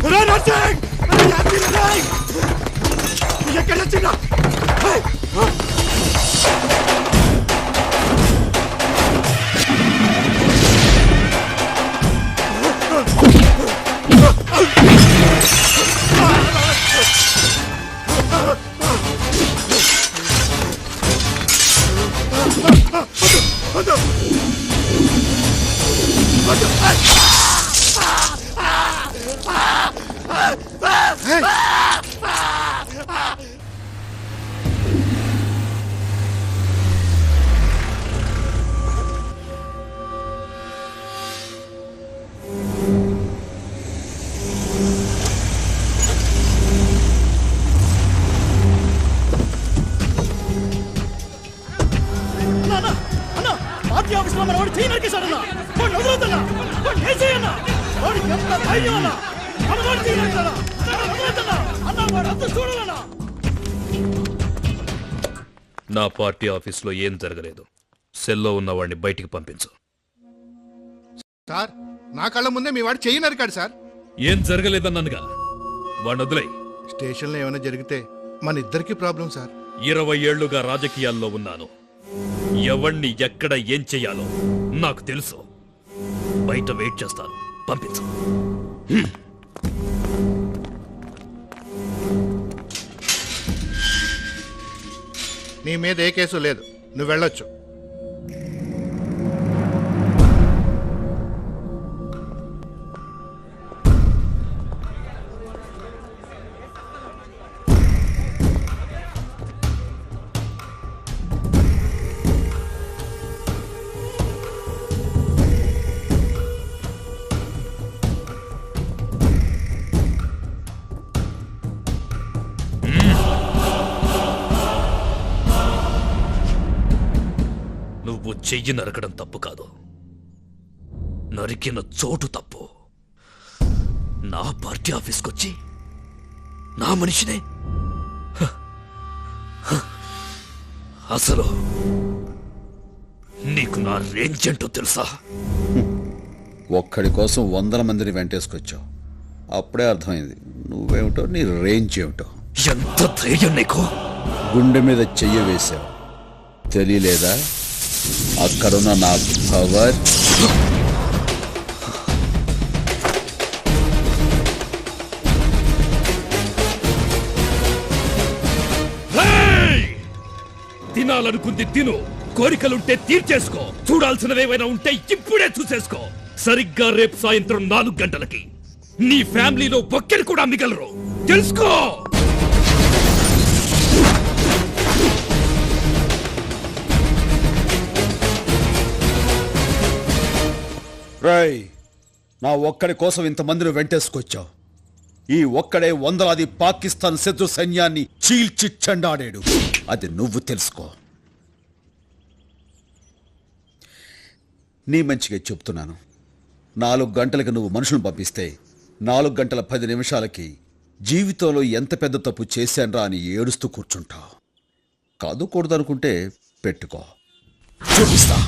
అరే నర్సింగ్, అరే యాదగిరి, ఎక్కడ వచ్చినా? నా పార్టీ ఆఫీస్లో ఏం జరగలేదు. సెల్లో ఉన్న వాడిని బయటికి పంపించు. సార్, నా కళ్ళ ముందే మీ వాడు చెయ్యి నరికాడు సార్. ఏం జరగలేదన్నానుగా, వాడిని వదిలేయ్. స్టేషన్లో ఏమైనా జరిగితే మన ఇద్దరికి ప్రాబ్లం సార్. 20 ఏళ్లుగా రాజకీయాల్లో ఉన్నాను. ఎవణ్ణి ఎక్కడ ఏం చెయ్యాలో నాకు తెలుసు. బయట వెయిట్ చేస్తాను, పంపించు. నీ మీద ఏ కేసు లేదు, నువ్వు వెళ్ళొచ్చు. నువ్వు చెయ్యి నరకడం తప్పు కాదు, నరికిన చోటు తప్పు. నా పార్టీ ఆఫీస్కొచ్చి నా మనిషినే అసలు నీకు నా రేంజ్ ఏంటో తెలుసా? ఒక్కడి కోసం 100 మందిని వెంటేసుకొచ్చావు. అప్పుడే అర్థమైంది నువ్వేమిటో, నీ రేంజ్ ఏమిటో. ఎంత ధైర్యం నీకు? గుండె మీద చెయ్యి వేశావు, తెలియలేదా? అక్కడున్న నా పవర్. తినాలనుకుంది తిను, కోరికలుంటే తీర్చేసుకో, చూడాల్సినవేమైనా ఉంటే ఇప్పుడే చూసేసుకో. సరిగ్గా రేపు సాయంత్రం 4 గంటలకి నీ ఫ్యామిలీలో ఒక్కరు కూడా మిగలరు, తెలుసుకో. రేయ్, నా ఒక్కడి కోసం ఇంతమందిని వెంటేసుకొచ్చావు. ఈ ఒక్కడే వందలాది పాకిస్తాన్ శత్రు సైన్యాన్ని చీల్చి చెండాడాడు. అది నువ్వు తెలుసుకో. నీ మంచిగా చెప్తున్నాను. 4 గంటలకు నువ్వు మనుషులను పంపిస్తే 4 గంటల 10 నిమిషాలకి జీవితంలో ఎంత పెద్ద తప్పు చేశాన్రా అని ఏడుస్తూ కూర్చుంటావు. కాదు కూడదనుకుంటే పెట్టుకో, చూపిస్తా.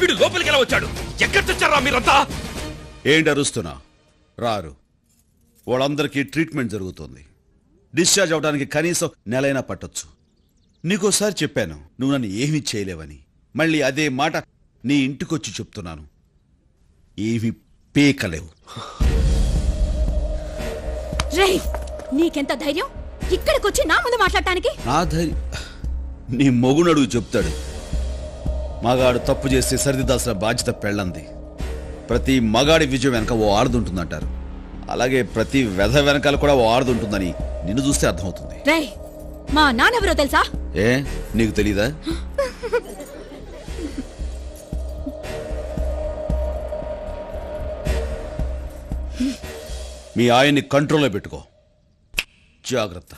వీడు లోపలికి ఎలా వచ్చాడు? ఎక్కడ తెచ్చారా మీరంతా? ఏంటి అరుస్తున్నా? రారు. వాళ్ళందరికీ ట్రీట్మెంట్ జరుగుతుంది. డిశ్చార్జ్ అవడానికి కనీసం నెలైనా పట్టొచ్చు. నీకోసారి చెప్పాను నువ్వు నన్ను ఏమీ చేయలేవని. మళ్ళీ అదే మాట నీ ఇంటికొచ్చి చెప్తున్నాను. ఏమీ పీకలేవు. రేయ్, నీకెంత ధైర్యం ఇక్కడికొచ్చి నా ముందు మాట్లాడటానికి? నా ధైర్యం నీ మొగునడుగు చెప్తాడు. మగాడు తప్పు చేస్తే సరిదిద్దాల్సిన బాధ్యత పెళ్ళంది. ప్రతి మగాడి విజయం వెనక ఓ ఆడదుంటుందంటారు. అలాగే ప్రతి వెధ వెనకాల కూడా ఓ ఆడదుంటుందని నిన్ను చూస్తే అర్థమవుతుంది. రేయ్, మా నాన్నెవరో తెలుసా? ఏ, నీకు తెలీదా? మీ ఆయన్ని కంట్రోల్లో పెట్టుకో, జాగ్రత్త.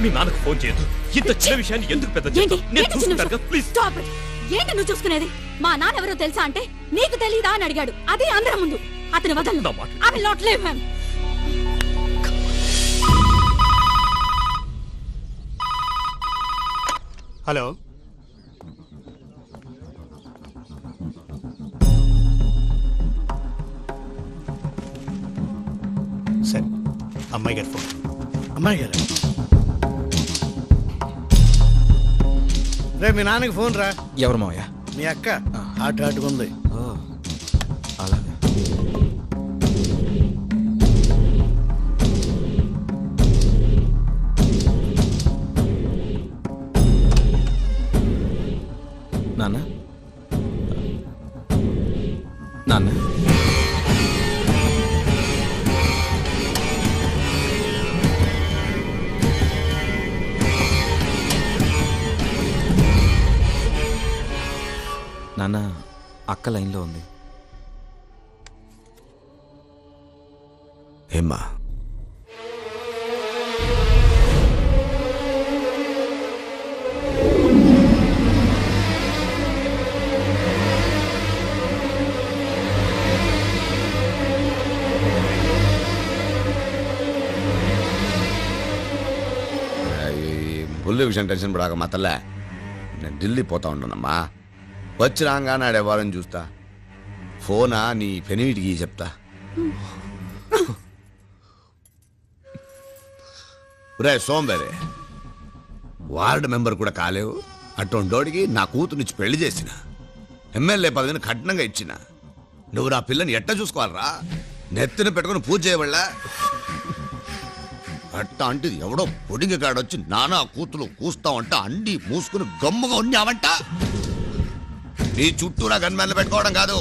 మీ నాన్నకు ఫోన్ చేయదు. ఇంత చిన్న విషయాన్ని ఎందుకు పెద్ద చేస్తావు? నేను చూసుకుంటాను, ప్లీజ్. Stop it. ఏంటి నువ్వు చూసుకునేది? మా నాన్నెవరో తెలుసా అంటే నీకు తెలీదా అని అడిగాడు. అదే అందరి ముందు. అతని వదలను. I will not leave him. Hello, సరే, అమ్మాయి గారి ఫోన్. అమ్మాయి గారు, రే మీ నాన్నకి ఫోన్ రా. ఎవరు మావయ్య? మీ అక్క ఆటుకుంది. అలాగే. నాన్న, నాన్న, నాన్న, అక్క లైన్లో ఉంది. ఏమ్మా? ఫుల్ విషయం టెన్షన్ పడాక మా తల్లే. నేను ఢిల్లీ పోతా ఉన్నానమ్మా. వచ్చి రాగానే ఆడేవారని చూస్తా. ఫోనా నీ పెనిమిటికి చెప్తా. రే సోంబేరే, వార్డు మెంబర్ కూడా కాలేవు. అటువంటోడికి నా కూతురునిచ్చి పెళ్లి చేసిన, ఎమ్మెల్యే పదవిని కఠినంగా ఇచ్చిన. నువ్వు నా పిల్లని ఎట్ట చూసుకోవాలరా? నెత్తిన పెట్టుకుని పూజ చేయవళ్ళ అట్ట అంటే ఎవడో పొడిగి కాడొచ్చి నానా కూతులు కూస్తావంట అండి మూసుకుని గమ్ముగా ఉన్నావంట. నీ చుట్టూ నా గన్మ్యాన్లు పెట్టుకోవడం కాదు,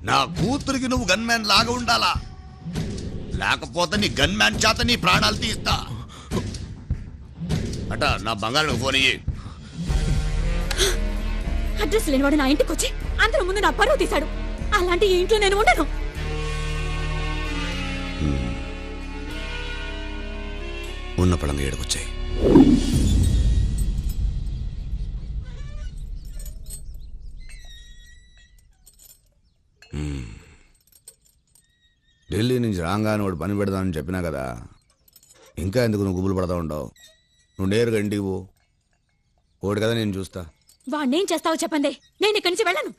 నా కూతురికి నువ్వు గన్మ్యాన్ లాగా ఉండాలా. లేకపోతే నీ గన్ మ్యాన్ చేత నీ ప్రాణాలు తీస్తా. అట నా బంగారం ఫోన్ ఇయ్యి. అడ్రస్ లేనివాడు నా ఇంటికి వచ్చి అందరి ముందు నా పరువు తీశాడు. అలాంటి ఈ ఇంట్లో నేను ఉండను. ఉన్న పడంగా ఏడుకొచ్చాయి. ఢిల్లీ నుంచి రాగానే వాడు పని పెడదామని చెప్పినా కదా, ఇంకా ఎందుకు నువ్వు గుబులు పడతా ఉండవు? నువ్వు నేరుగా ఇంటికి పో. ఓడి కదా నేను చూస్తా. వాణ్ణేం చేస్తావో చెప్పండి, నేను ఇక్కడి నుంచి వెళ్ళను.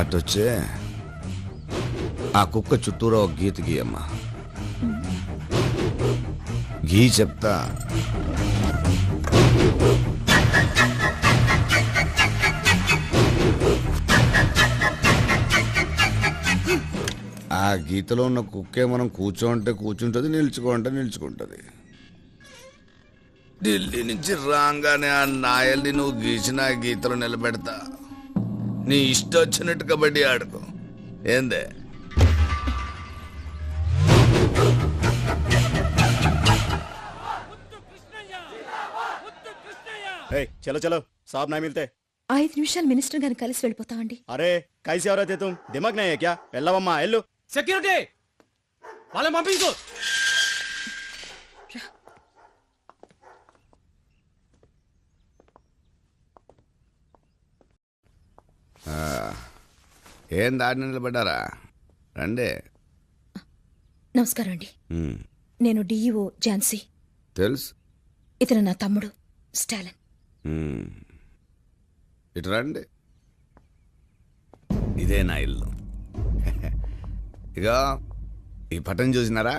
అట్టొచ్చే ఆ కుక్క చుట్టూరా ఒక గీత గీయమ్మా. గీ చెప్తా. ఆ గీతలో ఉన్న కుక్కే మనం కూర్చోంటే కూర్చుంటుంది, నిల్చుకోంటే నిల్చుకుంటుంది. ఢిల్లీ నుంచి రాగానే ఆ నాయల్ని నువ్వు గీసిన గీతలో నిలబెడతా. నీ ఇష్టం వచ్చినట్టు కబడ్డీ ఆడుకో. ఏందే? చలో చలో సాబ్ నా మిల్తే. 5 నిమిషాలు మినిస్టర్ గారిని కలిసి వెళ్ళిపోతామండి. అరే కైసి ఎవరైతే తుమ్ దిమాగ్ నయ్యే క్యా? వెళ్ళవమ్మా వెళ్ళు. సెక్యూరిటీ వాళ్ళని పంపించు. ఏం దాడి నిలబడ్డారా? రండి. నమస్కారం అండి. నేను డిఈఓ ఝాన్సీ. తెలుసు. ఇతను నా తమ్ముడు స్టాలిన్. ఇటు రండి. ఇదే నా ఇల్లు. ఇక ఈ పటం చూసినారా?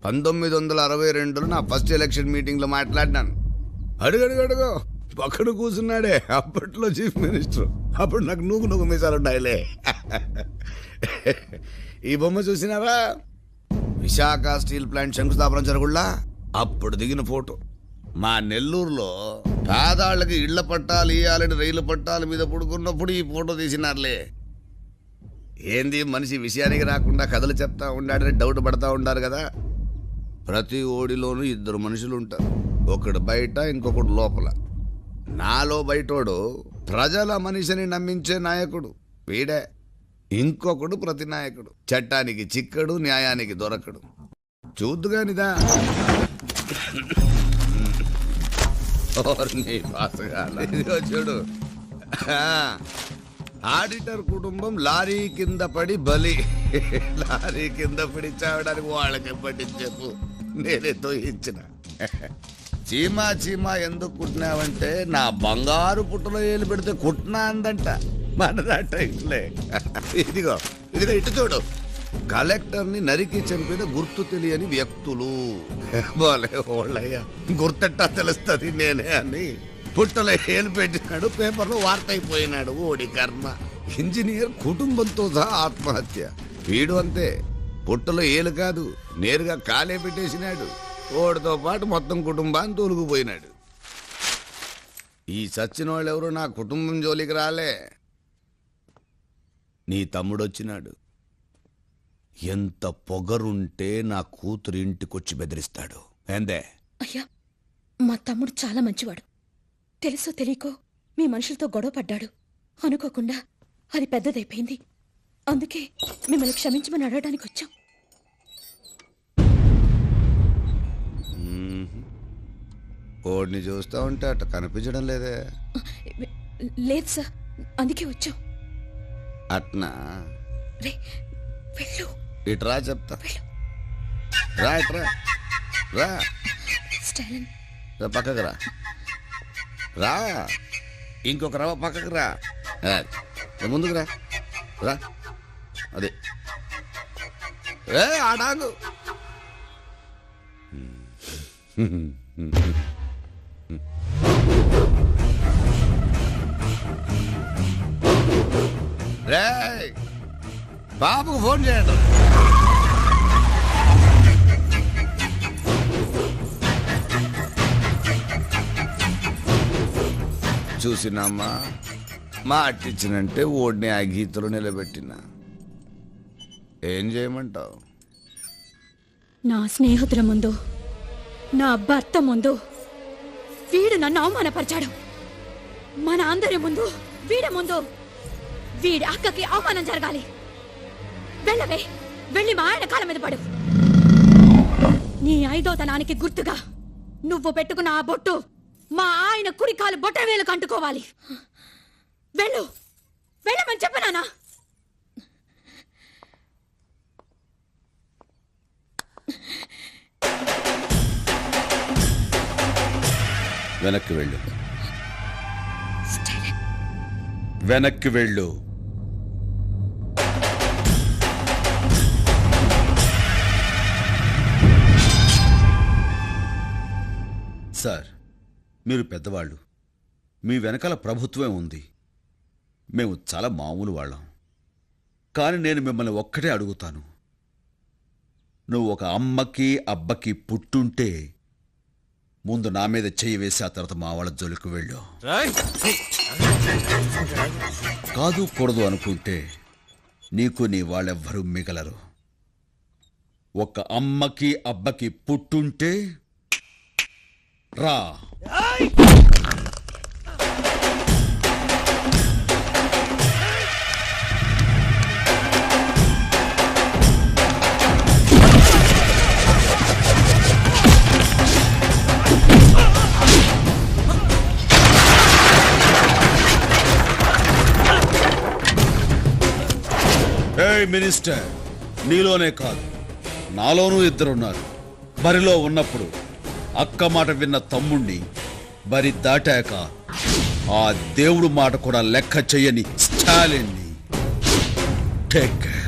1962లో నా ఫస్ట్ ఎలక్షన్ మీటింగ్లో మాట్లాడినాను. అడుగడుగడుగో పక్కన కూర్చున్నాడే అప్పట్లో చీఫ్ మినిస్టర్. అప్పుడు నాకు నువ్వు మీసాలు ఉన్నాయిలే. ఈ బొమ్మ చూసినారా? విశాఖ స్టీల్ ప్లాంట్ శంకుస్థాపన జరుగుళ్ళా అప్పుడు దిగిన ఫోటో. మా నెల్లూరులో పేదాళ్ళకి ఇళ్ల పట్టాలు ఇయ్యాలని రైలు పట్టాల మీద పడుకున్నప్పుడు ఈ ఫోటో తీసినారులే. ఏంది మనిషి విషయానికి రాకుండా కథలు చెప్తా ఉండాడని డౌట్ పడతా ఉండారు కదా. ప్రతి ఓడిలోనూ 2 మనుషులు ఉంటారు. ఒకడు బయట, ఇంకొకడు లోపల. నాలో బయటోడు ప్రజల మనిషిని నమ్మించే నాయకుడు వీడే. ఇంకొకడు ప్రతి నాయకుడు. చట్టానికి చిక్కడు, న్యాయానికి దొరకడు. చూద్దుగానిదా ఇదిగో చూడు. ఆడిటర్ కుటుంబం లారీ కింద పడి బలి. లారీ కింద పడి చావడానికి వాళ్ళకి పట్టించేపు నేనే తోయించిన. చీమా చీమా ఎందుకు కుట్టినావంటే నా బంగారు పుట్టలో ఏలు పెడితే కుట్టినా అందంట. మనదాట ఇట్లే. ఇదిగో ఇదిగో ఇటు చూడు. కలెక్టర్ని నరికి చంపిన గుర్తు తెలియని వ్యక్తులు. బోలే ఓళ్ళయ్యా, గుర్తెట్టా తెలుస్తుంది నేనే అని పుట్టలో ఏలు పెట్టినాడు, పేపర్లో వార్త అయిపోయినాడు. ఓడి కర్మ. ఇంజనీర్ కుటుంబంతో సహా ఆత్మహత్య. వీడు అంతే. పుట్టలో ఏలు కాదు, నేరుగా కాలే పెట్టేసినాడు. ఓడితో పాటు మొత్తం కుటుంబాన్ని తోలుకుపోయినాడు. ఈ చచ్చిన వాళ్ళు ఎవరు నా కుటుంబం జోలికి రాలే. నీ తమ్ముడు వచ్చినాడు. ఎంత పొగరుంటే నా కూతురు ఇంటికొచ్చి బెదిరిస్తాడు. ఏందే? అయ్యా, మా తమ్ముడు చాలా మంచివాడు. తెలుసో తెలియకో మీ మనుషులతో గొడవ పడ్డాడు. అనుకోకుండా అది పెద్దదైపోయింది. అందుకే మిమ్మల్ని క్షమించమని అడగడానికి వచ్చాం. ఓడిని చూస్తా ఉంటే అట్ట కనిపించడం లేదే. లేదు సార్, అందుకే వచ్చాం. అట్నా? వెళ్ళు. ఇట్రా చెప్తా. రా ఇట్రా. రా స్టాలిన్, పక్కకు రా. రా, ఇంకొక రవ పక్కకు రా. ముందుకు రా. రా అదే. ఆడాగు. రే బాబుకు ఫోన్ చేయండి. చూసినమ్మా, మాటిచ్చినంటే ఓడిని ఆ గీతలో నిలబెట్టిన ఏం చేయమంటావు? నా స్నేహితుల ముందు, నా భర్త ముందు వీడు నన్ను అవమానపరిచాడు. మన అందరి ముందు, వీడి ముందు వీడి అక్కకి అవమానం జరగాలి. వెళ్ళవే, వెళ్ళి మా ఆయన కాళ్ళ మీద పడు. నీ 5వ తనానికి గుర్తుగా నువ్వు పెట్టుకున్న ఆ బొట్టు మా ఆయన కుడి కాలు బొట్ట వేలు కంటుకోవాలి. వెళ్ళు, వెళ్ళమని చెప్పనానా? వెనక్కి వెళ్ళు, వెనక్కి వెళ్ళు. సార్, మీరు పెద్దవాళ్ళు, మీ వెనకాల ప్రభుత్వమే ఉంది. మేము చాలా మామూలు వాళ్ళం. కానీ నేను మిమ్మల్ని ఒక్కటే అడుగుతాను. నువ్వు ఒక అమ్మకి అబ్బకి పుట్టుంటే ముందు నా మీద చెయ్యి వేసి ఆ తర్వాత మా వాళ్ళ జోలికి వెళ్ళు. కాదు కూడదు అనుకుంటే నీకు నీ వాళ్ళెవ్వరూ మిగలరు. ఒక అమ్మకి అబ్బకి పుట్టుంటే రా. మినిస్టర్, నీలోనే కాదు నాలోనూ ఇద్దరున్నారు. బరిలో ఉన్నప్పుడు అక్క మాట విన్న తమ్ముణ్ణి బరి దాటాక ఆ దేవుడు మాట కూడా లెక్క చెయ్యని స్టాలిన్ని. Take care.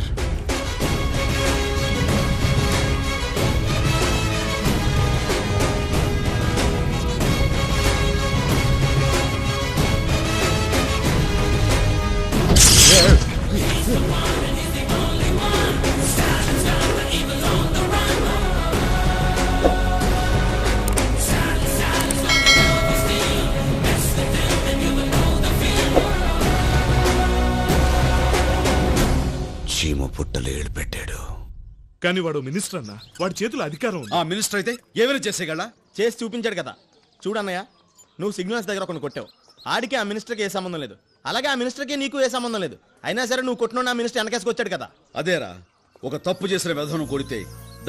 చీమ పుట్టలు ఏడు పెట్టాడు. కానీ వాడు మినిస్టర్ అన్న, వాడి చేతిలో అధికారం ఉంది. ఆ మినిస్టర్ అయితే ఏమైనా చేసేగల? చేసి చూపించాడు కదా. చూడన్నయ్య, నువ్వు సిగ్నల్స్ దగ్గర కొన్ని కొట్టావు. ఆడికి ఆ మినిస్టర్కి ఏ సంబంధం లేదు, అలాగే ఆ మినిస్టర్కి నీకు ఏ సంబంధం లేదు. అయినా సరే నువ్వు కొట్టిన ఆ మినిస్టర్ వెనకేసుకొచ్చాడు కదా. అదేరా, ఒక తప్పు చేసిన వ్యధను కొడితే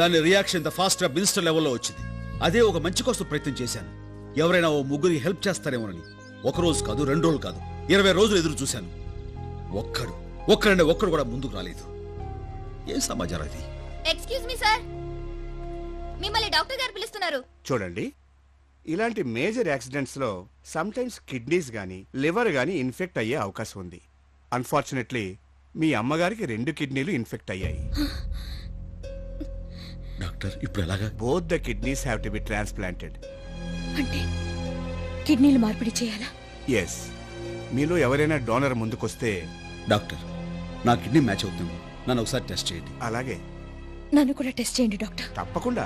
దాని రియాక్షన్ ఇంత ఫాస్ట్ గా మినిస్టర్ లెవెల్లో వచ్చింది. అదే ఒక మంచి కోసం ప్రయత్నం చేశాను. ఎవరైనా ఓ ముగ్గురికి హెల్ప్ చేస్తారేమోనని. ఒక రోజు కాదు, 2 రోజులు కాదు, 20 రోజులు ఎదురు చూశాను. ఒక్కడు కూడా ముందుకు రాలేదు. ఏం సమాచారం ఇది? ఎక్స్క్యూజ్ మీ సార్, మిమ్మల్ని డాక్టర్ గారు పిలుస్తున్నారు. చూడండి, ఇలాంటి మేజర్ యాక్సిడెంట్స్ లో సమ్ టైమ్స్ కిడ్నీస్ గానీ లివర్ గానీ ఇన్ఫెక్ట్ అయ్యే అవకాశం ఉంది. అన్ఫార్చునేట్లీ మీ అమ్మగారికి 2 కిడ్నీలు ఇన్ఫెక్ట్ అయ్యాయి. డాక్టర్, ఇప్పుడు ఎలాగా? Both the kidneys have to be transplanted. అంటే కిడ్నీలు మార్పిడి చేయాలా? ఎస్. మీలో ఎవరైనా డోనర్ ముందుకొస్తే. డాక్టర్, నా కిడ్నీ మ్యాచ్ అవుతుంది, నన్ను ఒకసారి టెస్ట్ చేయండి. అలాగే, నన్ను కూడా టెస్ట్ చేయండి డాక్టర్. తప్పకుండా.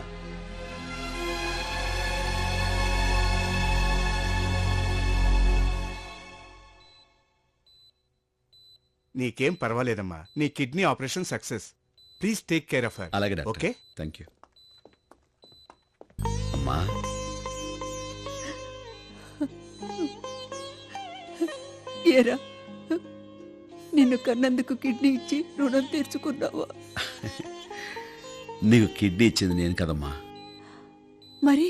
నీకేం పర్వాలేదమ్మా, నీ kidney operation success. Please take care of her. అలాగే డాక్టర్. Okay, thank you. అమ్మా, ఏరా, నిన్ను కన్నందుకు కిడ్నీ ఇచ్చి రుణం తీర్చుకున్నావా? నీకు కిడ్నీ ఇచ్చింది నేను కదమ్మా. మరి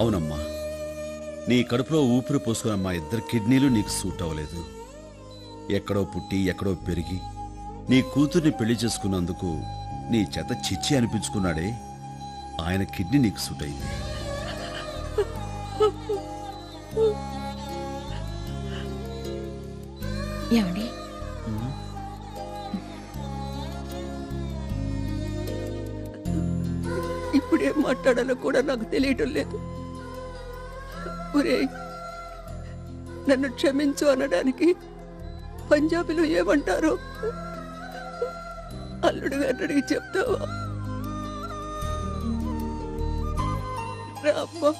అవునమ్మా, నీ కడుపులో ఊపిరి పోసుకున్న మా 2 కిడ్నీలు నీకు సూట్ అవ్వలేదు. ఎక్కడో పుట్టి ఎక్కడో పెరిగి నీ కూతుర్ని పెళ్లి చేసుకున్నందుకు నీ చేత చిచ్చి అనిపించుకున్నాడే, ఆయన కిడ్నీ నీకు సూట్ అయింది. ఏమండి, ఇప్పుడేం మాట్లాడాలో కూడా నాకు తెలియటం లేదు. ఒరేయ్, నన్ను క్షమించు అనడానికి పంజాబీలో ఏమంటారో అల్లుడు గారిని అడిగి చెప్తావా? రామ్మా.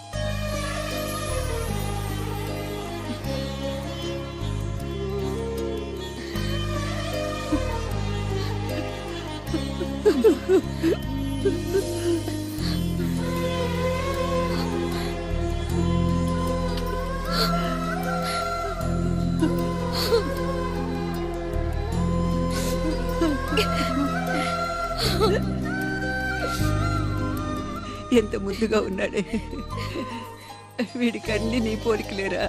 ఎంత ముద్దుగా ఉన్నాడే. వీడికి అన్ని నీ పోలికలేరా?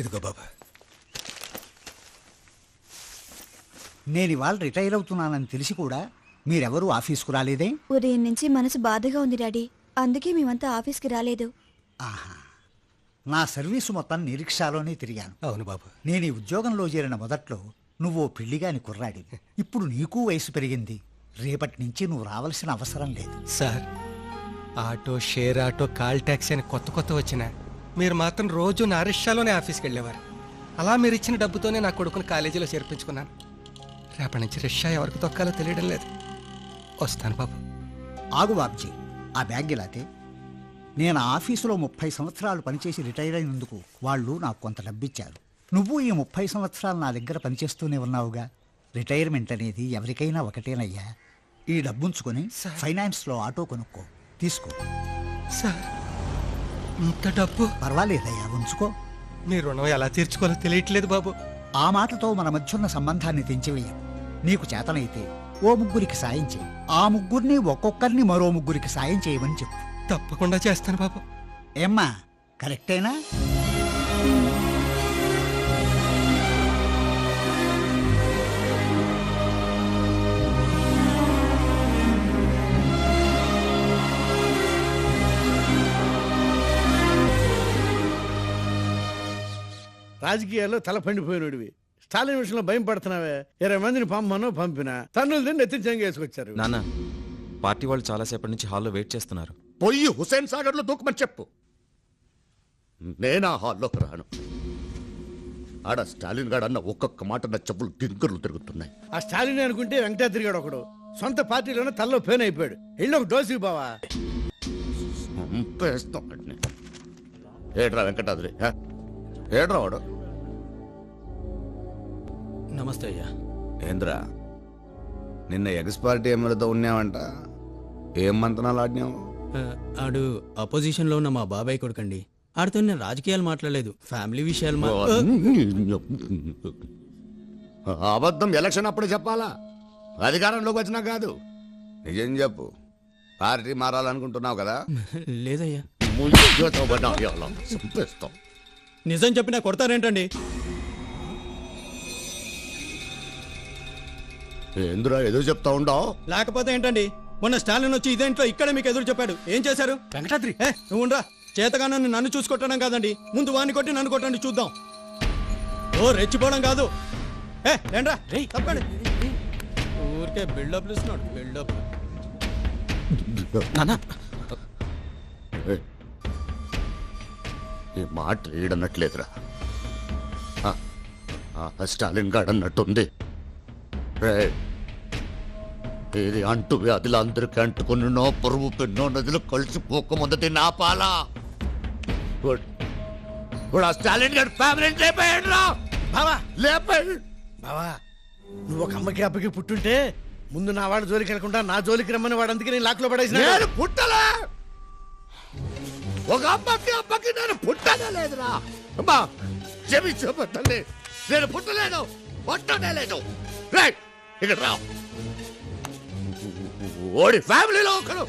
ఇదిగో బాబా, నేను ఇవాళ రిటైర్ అవుతున్నానని తెలిసి కూడా మీరెవరూ ఆఫీస్కు రాలేదే? ఉదయం నుంచి మనసు బాధగా ఉంది డాడీ, అందుకే మేమంతా ఆఫీస్కి రాలేదు. ఆహా, నా సర్వీసు మొత్తం నిరీక్షాలోనే తిరిగాను. అవును బాబు. నేను ఈ ఉద్యోగంలో చేరిన మొదట్లో నువ్వు పిల్లిగాని కుర్రాడి, ఇప్పుడు నీకు వయసు పెరిగింది. రేపటి నుంచి నువ్వు రావాల్సిన అవసరం లేదు. Sir, auto, share auto, call taxi అని కొత్త వచ్చినా మీరు మాత్రం రోజు నా రిక్షాలోనే ఆఫీస్కి వెళ్ళేవారు. అలా మీరు ఇచ్చిన డబ్బుతోనే నా కొడుకుని కాలేజీలో చేర్పించుకున్నాను. రేపటి నుంచి రిక్షా ఎవరికి తొక్కాలో తెలియడం లేదు. వస్తాను బాబు. ఆగు బాబ్జీ, ఆ బ్యాగ్ ఇలాతే. నేను ఆఫీసులో 30 సంవత్సరాలు పనిచేసి రిటైర్ అయినందుకు వాళ్ళు నాకు కొంత డబ్బిచ్చారు. నువ్వు ఈ 30 సంవత్సరాలు నా దగ్గర పనిచేస్తూనే ఉన్నావుగా. రిటైర్మెంట్ అనేది ఎవరికైనా ఒకటేనయ్యా. ఈ డబ్బుంచుకొని ఫైనాన్స్లో ఆటో కొనుక్కో, తీసుకో. సార్, ఇంత డబ్బు? పర్వాలేదయ్యా, ఉంచుకో. మీ రుణం ఎలా తీర్చుకోవాలో తెలియట్లేదు బాబు. ఆ మాటతో మన మధ్య ఉన్న సంబంధాన్ని తెంచివేయం. నీకు చేతనైతే ఓ ముగ్గురికి సాయం చేయి, ఆ ముగ్గురిని ఒక్కొక్కరిని మరో ముగ్గురికి సాయం చేయమని చెప్పు. తప్పకుండా చేస్తాను బాబు. ఏమ్మా, కరెక్టేనా? రాజకీయాల్లో తల పండిపోయినడివి. స్టాలిన్ విషయంలో భయం పడుతున్నావే. 20 మందిని పంపినా తన్నులు తిని నెత్తించంగా వేసుకొచ్చారు. నాన్న, పార్టీ వాళ్ళు చాలాసేపటి నుంచి హాల్లో వెయిట్ చేస్తున్నారు. పొయ్యి హుసేన్ సాగర్ లో దూకమని చెప్పు. నేనా హాల్లోకి రాను. ఆడ స్టాలిన్ గాడు అన్న ఒక్కొక్క మాట నా చెప్పులు గింకర్లు తిరుగుతున్నాయి. ఆ స్టాలిన్ అనుకుంటే వెంకటాద్రి గాడు ఒకడు సొంత పార్టీలోనే తల్లో పేన్ అయిపోయాడు. ఇల్లు ఒక డోసు బావా. ఏడ్రా వెంకటాద్రి, ఏడ్రా వాడు. నమస్తే అయ్యా. ఏంద్రా, నిన్న ఎగస్ పార్టీ ఎమ్మెల్యేతో ఉన్నావంట, ఏం మంతనాలు ఆడినావు? ఆడు అపోజిషన్ లో ఉన్న మా బాబాయ్ కొడుకండి. ఆడితో నేను రాజకీయాలు మాట్లాడలేదు, ఫ్యామిలీ విషయాలు అబద్ధం ఎలక్షన్ అప్పుడు చెప్పాలా, అధికారంలోకి వచ్చినా కాదు. నిజం చెప్పు, పార్టీ మారాలనుకుంటున్నావు కదా? లేదయ్యా. చంపేస్తాం. నిజం చెప్పినా కొడతారేంటండి? ఏంద్రా ఏదో చెప్తా ఉండవు? లేకపోతే ఏంటండి, మొన్న స్టాలిన్ వచ్చి ఇదేంట్లో ఇక్కడ మీకు ఎదురు చెప్పాడు. ఏం చేశారు? వెంకటాద్రి, నువ్వు ఉండరా. చేతగానో నన్ను చూసి కొట్టడం కాదండి, ముందు వాడిని కొట్టి నన్ను కొట్టండి చూద్దాం. ఓ రెచ్చిపోవడం కాదు. ఏంట్రా తప్పండి. ఊరికే బిల్డప్ ఇస్తున్నాడు. బిల్డప్. ఈ మాట ఏడన్నట్లేదురా. స్టాలిన్ గాడు అన్నట్టుంది. ఇది అంటూ వ్యాధులు అందరికీ అంటుకున్నో పరువు పెన్నో నదిలో కలిసిపోకముందటి నా పాలా. స్టాలిన్ గారు ఫ్యామిలీ లేపాడు రా బావా. లేపాడు బావా, నువ్వు ఒక అమ్మకి అబ్బకి పుట్టుంటే ముందు నా వాడు జోలికి వెళ్ళకుండా నా జోలికి రమ్మని వాడు, అందుకే నేను లాక్లో పడేసిన. నేను పుట్టలే. ఒక అబ్బకి నేను పుట్టనే లేదురా. అమ్మా చెవి చెప్పండి, నేను పుట్టలేదు, పుట్టనే లేదు. ఇక్కడ రా. ఓడి ఫ్యామిలీలో ఒకరు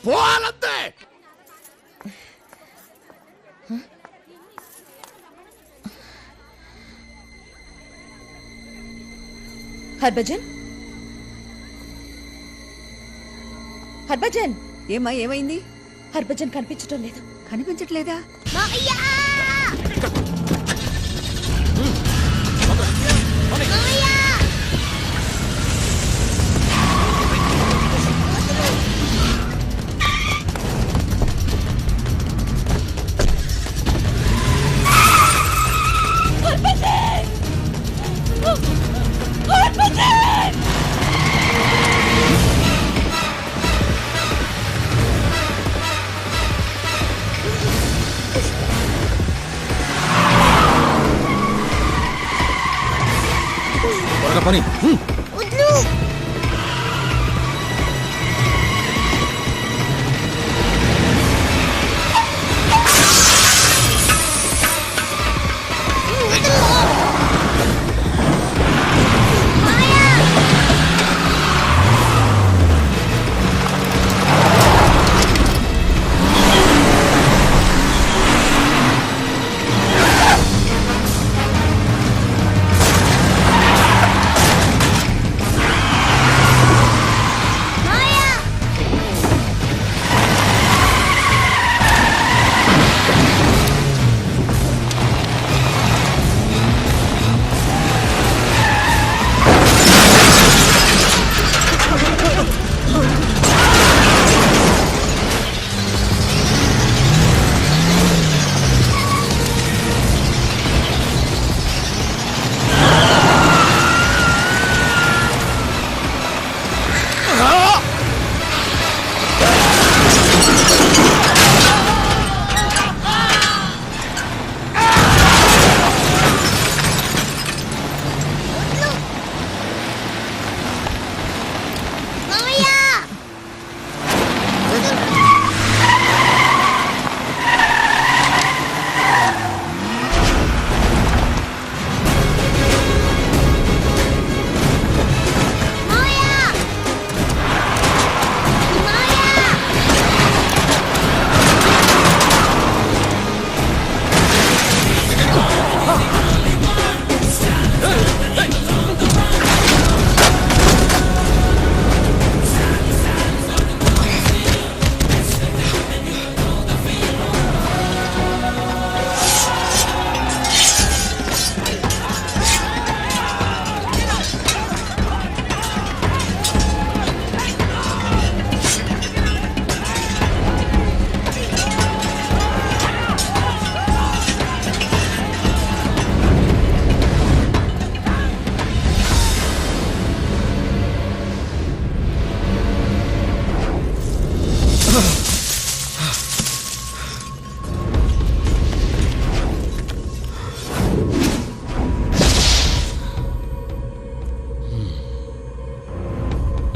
పోవాలంతే. హర్భజన్, హర్భజన్. ఏమా, ఏమైంది? హర్భజన్ కనిపించడం లేదు. కనిపించట్లేదా? పని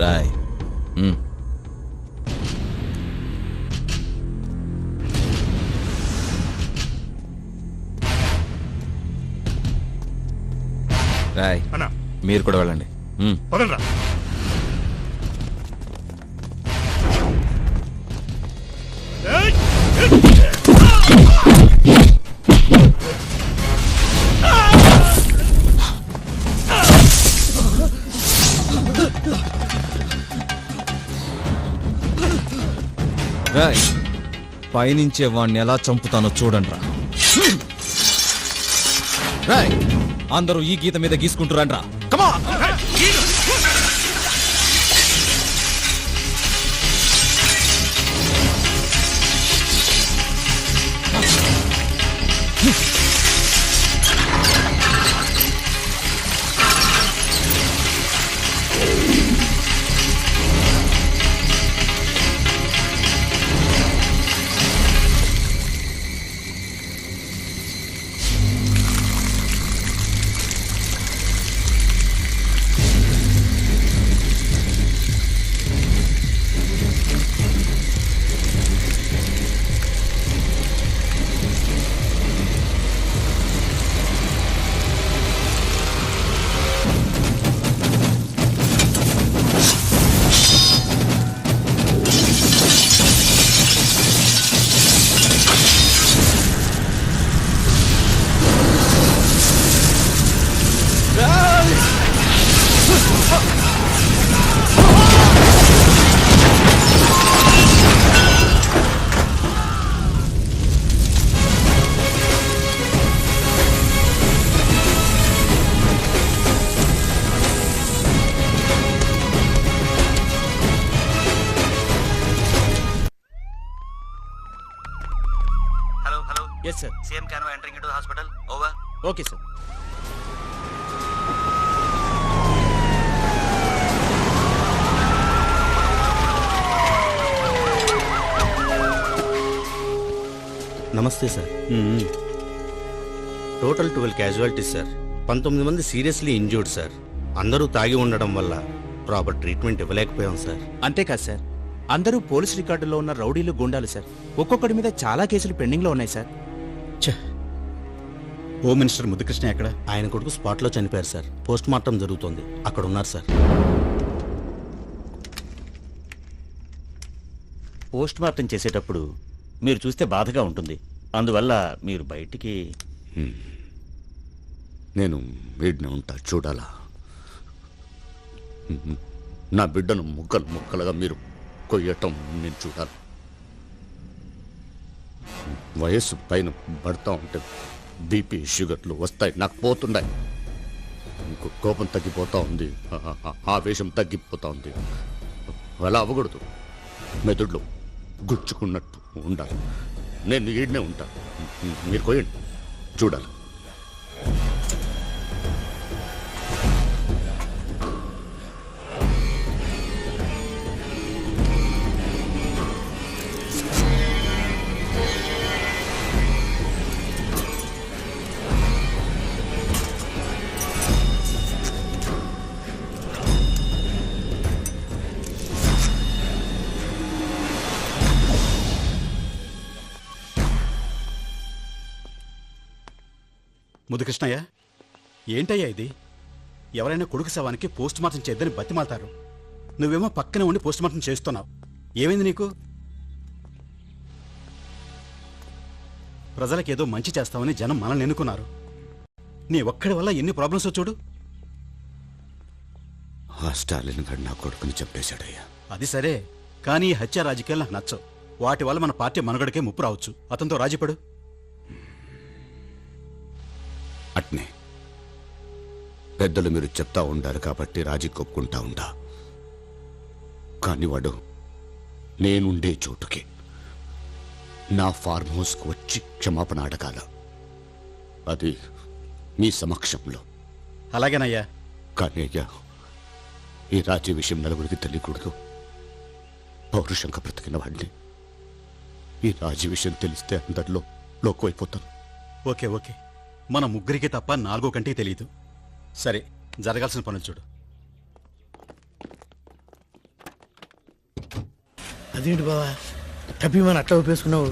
రాయ్ రాయ్ మీరు కూడా వెళ్ళండి. రాయ్ పైనుంచే వాణ్ణి ఎలా చంపుతానో చూడండి రా. రాయ్ అందరూ ఈ గీత మీద గీసుకుంటారంట్రా. కమా Yes, sir. CM Cano entering into the hospital. Over. Okay, sir. నమస్తే సార్. Total 12 casualties sir. 19 మంది సీరియస్లీ ఇంజ్యూర్డ్ సార్. అందరూ తాగి ఉండడం వల్ల ప్రాపర్ ట్రీట్మెంట్ ఇవ్వలేకపోయాం సార్. అంతేకాదు సార్, అందరూ పోలీస్ రికార్డులో ఉన్న రౌడీలు గుండాలు సార్. ఒక్కొక్కడి మీద చాలా కేసులు పెండింగ్లో ఉన్నాయి సార్. హోమ్ మినిస్టర్ ముద్దుకృష్ణ ఎక్కడ? ఆయన కొడుకు స్పాట్లో చనిపోయారు సార్. పోస్ట్ మార్టం జరుగుతోంది, అక్కడ ఉన్నారు సార్. పోస్ట్ మార్టం చేసేటప్పుడు మీరు చూస్తే బాధగా ఉంటుంది. అందువల్ల మీరు బయటికి. నేను వీడిని ఉంటా చూడాలా? నా బిడ్డను ముక్కలు ముక్కలుగా మీరు కొయ్యటం నేను చూడాలి. వయస్సు పైన పడతా ఉంటే బీపీ షుగర్లు వస్తాయి, నాకు పోతున్నాయి. కోపం తగ్గిపోతా ఉంది, ఆవేశం తగ్గిపోతా ఉంది. అలా అవ్వకూడదు. మెదడులో గుచ్చుకున్నట్టు ఉండాలి. నేను ఈడనే ఉంటా, మీరు కొయ్యండి చూడాలి. ముదుకృష్ణయ్య, ఏంటయ్యా ఇది? ఎవరైనా కొడుకు శవానికి పోస్ట్ మార్టం చేద్దని బతిమాలతారు. నువ్వేమో పక్కనే ఉండి పోస్ట్ మార్టం చేస్తున్నావు. ఏమైంది నీకు? ప్రజలకేదో మంచి చేస్తావని జనం మనల్ని ఎన్నుకున్నారు. నీ ఒక్కడి వల్ల ఎన్ని ప్రాబ్లమ్స్ చూడు. ఆ స్టాలిన్ గారు నా కొడుకుని చెప్పేశాడయ్యా. అది సరే, కానీ ఈ హత్య రాజకీయాలు నాకు నచ్చవు. వాటి వల్ల మన పార్టీ మనుగడకే ముప్పు రావచ్చు. అతనితో రాజీపడు. అట్నే పెద్దలు మీరు చెప్తా ఉండారు కాబట్టి రాజీ కొప్పుకుంటా ఉండా. కానీ వాడు నేనుండే చోటుకి, నా ఫార్మ్ హౌస్కు వచ్చి క్షమాపణ అడగాల. అది మీ సమక్షంలో. అలాగేనయ్యా. కానీ అయ్యా, ఈ రాజీ విషయం నలుగురికి తెలియకూడదు. పౌరుషంగా బ్రతికిన వాడిని ఈ రాజీ విషయం తెలిస్తే అందరిలో లోకమైపోతాను. ఓకే ఓకే, మన ముగ్గురికి తప్ప నాలుగో కంటికి తెలియదు. సరే, జరగాల్సిన పనులు చూడు. అదేంటి బావా తప్పిమని అట్లా ఊపేసుకున్నావు?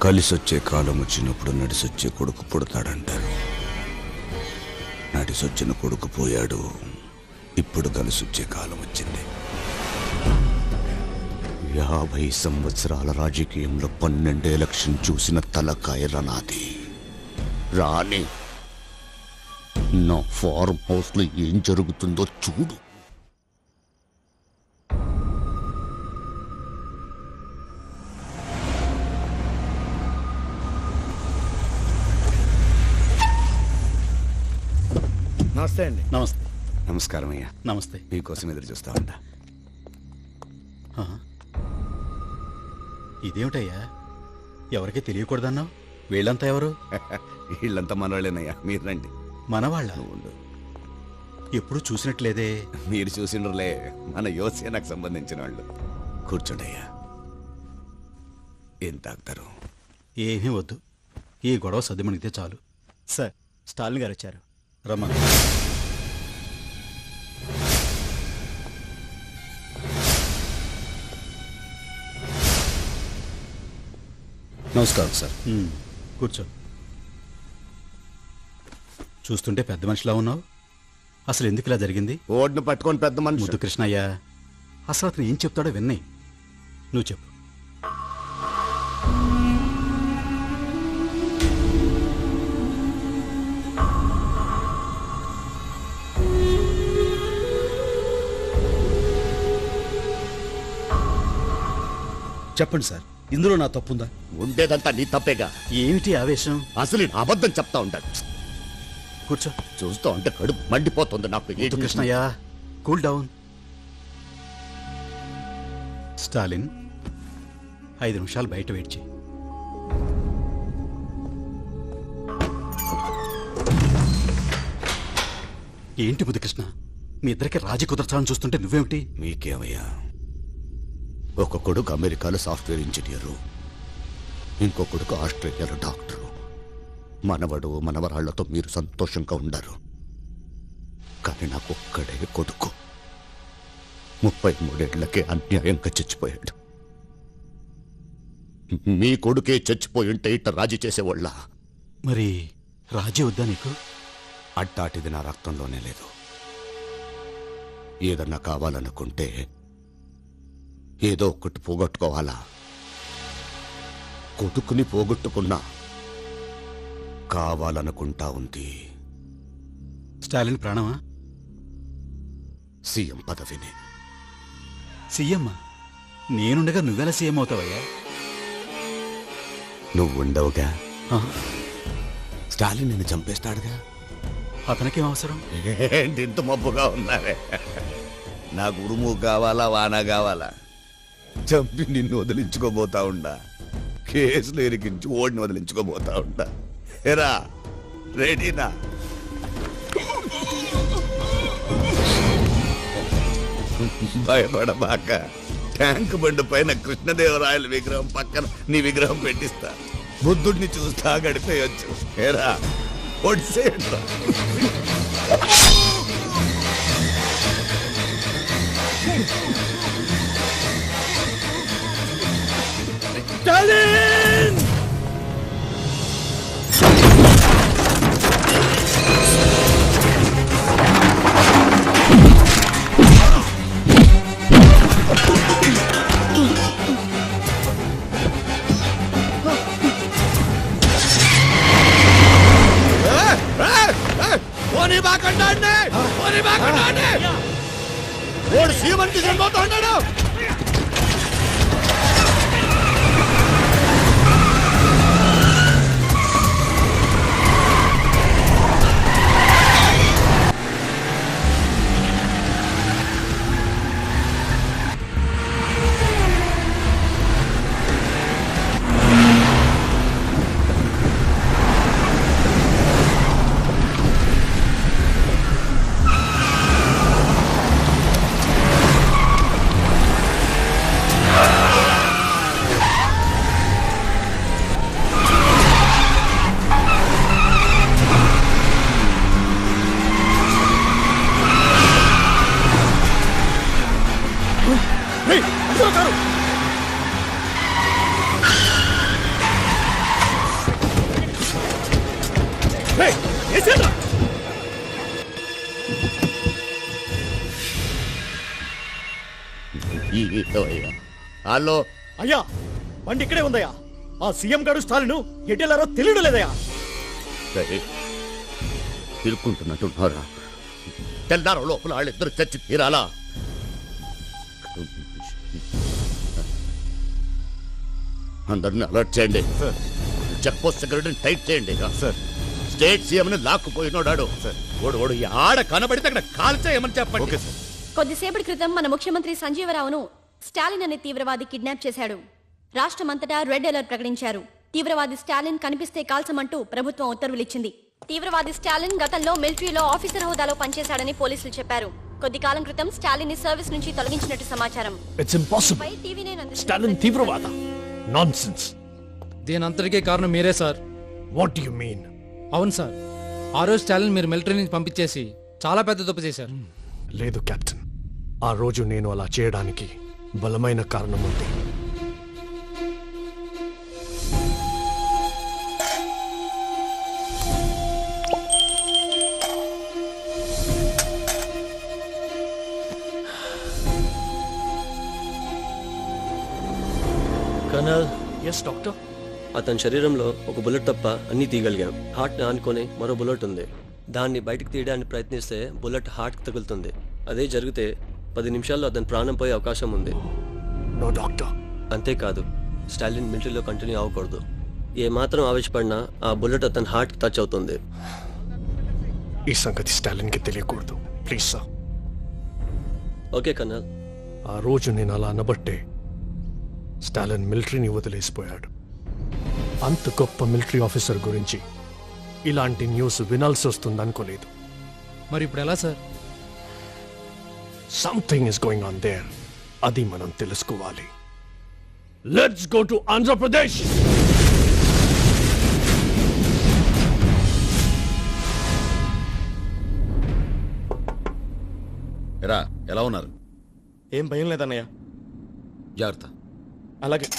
కలిసొచ్చే కాలం వచ్చినప్పుడు నడిసొచ్చే కొడుకు పుడతాడంటారు. నడిసొచ్చిన కొడుకు పోయాడు, ఇప్పుడు కలిసొచ్చే కాలం వచ్చింది. 50 సంవత్సరాల రాజకీయంలో 12 ఎలక్షన్ చూసిన తలకాయ రనాది. రాని నా ఫార్మ్ హౌస్ లో ఏం జరుగుతుందో చూడు. నమస్తే అండి. నమస్తే. నమస్కారం అయ్యా. నమస్తే. మీకోసం ఎదురు చూస్తా ఉంటా. ఇదేమిటయ్యా, ఎవరికి తెలియకూడదన్నావు? వీళ్ళంతా ఎవరు? వీళ్ళంతా మనవాళ్ళేనయ్యా, మీరు రండి. మనవాళ్ళ? ఎప్పుడు చూసినట్లేదే. మీరు చూసిండ్రులే, మన యోసేనకు సంబంధించిన వాళ్ళు. కూర్చోండయ్యా. ఏం తాగుతారు? ఏమీ వద్దు, ఈ గొడవ సర్దుమణిగితే చాలు. సార్, స్టాలిన్ గారు వచ్చారు. రమ్మను. నమస్కారం సార్. కూర్చో. చూస్తుంటే పెద్ద మనిషిలా ఉన్నావు. అసలు ఎందుకు ఇలా జరిగింది? ఓడ్ను పట్టుకొని పెద్ద మనిషి. ముద్దు కృష్ణయ్య, అసలు అతను ఏం చెప్తాడో విన్నాయి. నువ్వు చెప్పు. చెప్పండి సార్, ఇందులో నా తప్పుందా? ఉండేదంతా నీ తప్పేగా. ఏమిటి ఆవేశం? అసలు నేను అబద్ధం చెప్తా ఉంటాను. కూర్చో. చూస్తూ ఉంటే కడుపు మండిపోతుంది నాకు. Krishnaiah, cool down. స్టాలిన్, 5 నిమిషాలు బయట వెయిట్ చేయి. ఏంటి ముద్దుకృష్ణ, మీ ఇద్దరికి రాజీ కుదర్చాలని చూస్తుంటే నువ్వేమిటి? మీకేమయ్యా, ఒక కొడుకు అమెరికాలో సాఫ్ట్వేర్ ఇంజనీరు, ఇంకో కొడుకు ఆస్ట్రేలియాలో డాక్టరు. మనవడు మనవరాళ్లతో మీరు సంతోషంగా ఉండారు. కానీ నాకొక్కడే కొడుకు. 33 అన్యాయంగా చచ్చిపోయాడు. మీ కొడుకే చచ్చిపోయి ఉంటే ఇట్ట రాజీ చేసేవాళ్ళ. మరి రాజీ వద్దా నీకు? అట్టాటిది నా రక్తంలోనే లేదు. ఏదన్నా కావాలనుకుంటే ఏదో ఒకటి పోగొట్టుకోవాలా. కొడుకుని పోగొట్టుకున్నా కావాలనుకుంటా ఉంది స్టాలిన్ ప్రాణమా? సీఎం పదవిని. సీఎం నేనుండగా నువ్వెలా సీఎం అవుతావయ్యా? నువ్వుండవుగా. స్టాలిన్ నిన్ను చంపేస్తాడుగా. అతనికేం అవసరం? ఏంటి ఇంత మబ్బుగా ఉన్నావే? నాకు ఉరుము కావాలా, వాన కావాలా? చంపి నిన్ను వదిలించుకోబోతా ఉండా. కేసులు ఎరికించి ఓడిని వదిలించుకోబోతా ఉండా. ఎరా రెడీనా? భయపడబాక. ట్యాంక్ బండి పైన కృష్ణదేవరాయల విగ్రహం పక్కన నీ విగ్రహం పెట్టిస్తా. బుద్ధుడిని చూస్తా గడిపేయచ్చు. ఏరా ఒడిసేయండి. ఓడు సీఎం తీసుకుపోతా ఉన్నాడు. హలో అయ్యా, బండి ఇక్కడే ఉందయ్యా. ఆ సీఎం గారు స్టాలిన్ ఎటెళ్లారో తెలియడం లేదయ్యా. తిరుక్కుంటున్నట్టున్నారా? తెల్లారో లోపల వాళ్ళిద్దరు చచ్చి తీరాలా? అందరిని అలర్ట్ చేయండి. చెక్ పోస్ట్ సెక్యూరిటీని టైట్ చేయండి. స్టేట్ సీఎం ని లాక్కుపోయినోడాడు. ఓడు ఆడ కనబడితే అక్కడ కాల్చేయమని చెప్పండి. కొద్దిసేపటి క్రితం మన ముఖ్యమంత్రి సంజీవరావును స్టాలిన్ అనే తీవ్రవాది కిడ్నాప్ చేశాడు. రాష్ట్రమంతటా రెడ్ అలర్ట్ ప్రకటించారు. తీవ్రవాది స్టాలిన్ కనిపిస్తే కాల్చమంటూ ప్రభుత్వం ఉత్తర్వులిచ్చింది. తీవ్రవాది స్టాలిన్ గతంలో మిలిటరీలో ఆఫీసర్ హోదాలో పనిచేశాడని పోలీసులు చెప్పారు. కొద్ది కాలం క్రితం స్టాలిన్ ని సర్వీస్ నుంచి తొలగించినట్టు సమాచారం. It's impossible. స్టాలిన్ తీవ్రవాద? నాన్సెన్స్. దీనంతటికీ కారణం మీరే sir. What do you mean? అవును సార్, ఆ రోజు స్టాలిన్ మీరు మిలిటరీ నుంచి పంపించేసి చాలా పెద్ద తప్పు చేశారు. లేదు కెప్టెన్, ఆ రోజు నేను అలా చేయడానికి బలమైన కారణం ఉంది. కర్నల్. Yes doctor. అతని శరీరంలో ఒక బుల్లెట్ తప్ప అన్ని తీయగలిగాం. హార్ట్ని ఆనుకొని మరో బుల్లెట్ ఉంది. దాన్ని బయటకు తీయడానికి ప్రయత్నిస్తే బుల్లెట్ హార్ట్కి తగులుతుంది. అదే జరిగితే 10 నిమిషాల్లో అతని ప్రాణం పోయే అవకాశం ఉంది. No doctor. అంతేకాదు, స్టాలిన్ మిలిటరీలో కంటిన్యూ అవ్వకూడదు. ఏమాత్రం ఆవేశపడినా ఆ బుల్లెట్ అతని హార్ట్కి టచ్ అవుతుంది. ఈ సంగతి స్టాలిన్కి తెలియకూడదు. Please sir. Okay colonel. ఆ రోజు నేను అలా అనబట్టే స్టాలిన్ మిలిటరీని వదిలేసిపోయాడు. అంత గొప్ప మిలిటరీ ఆఫీసర్ గురించి ఇలాంటి న్యూస్ వినాల్సి వస్తుంది అనుకోలేదు. మరి ఇప్పుడు ఎలా sir? Something is going on their. అది మనం తెలుసుకోవాలి. Let's go to Andhra Pradesh. ఎరా ఎలా ఉన్నారు? ఏం భయం లేదన్నయ్య. జాగ్రత్త. అలాగే.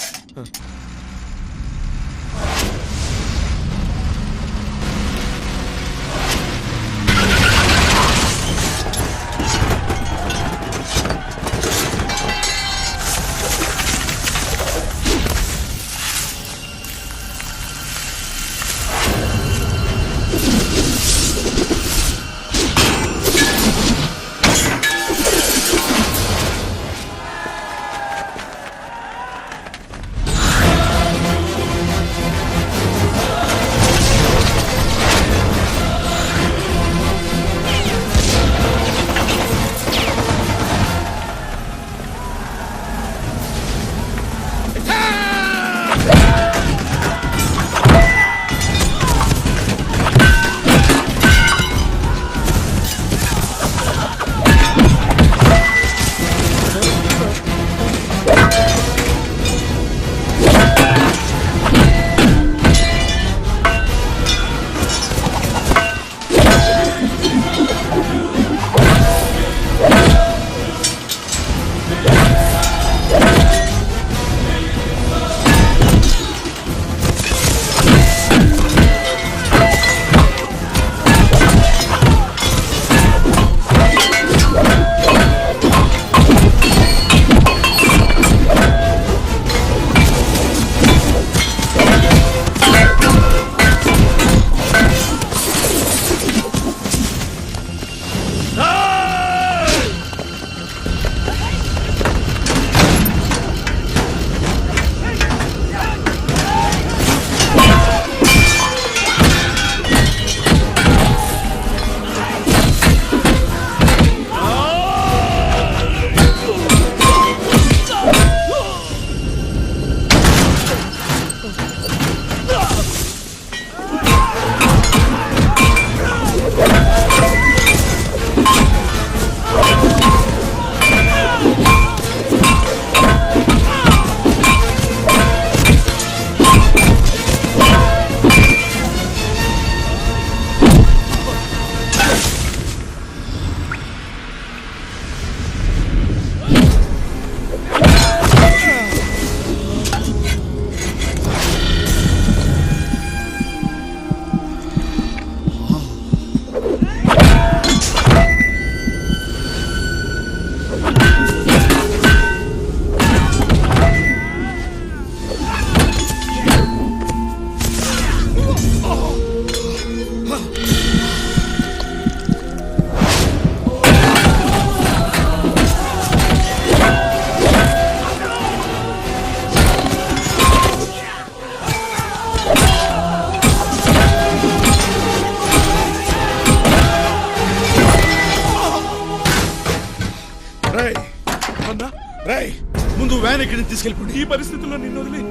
ముందు వ్యాన్ ఎక్కడికి తీసుకెళ్ళిపోండి. ఈ పరిస్థితుల్లో నిన్ను వదిలి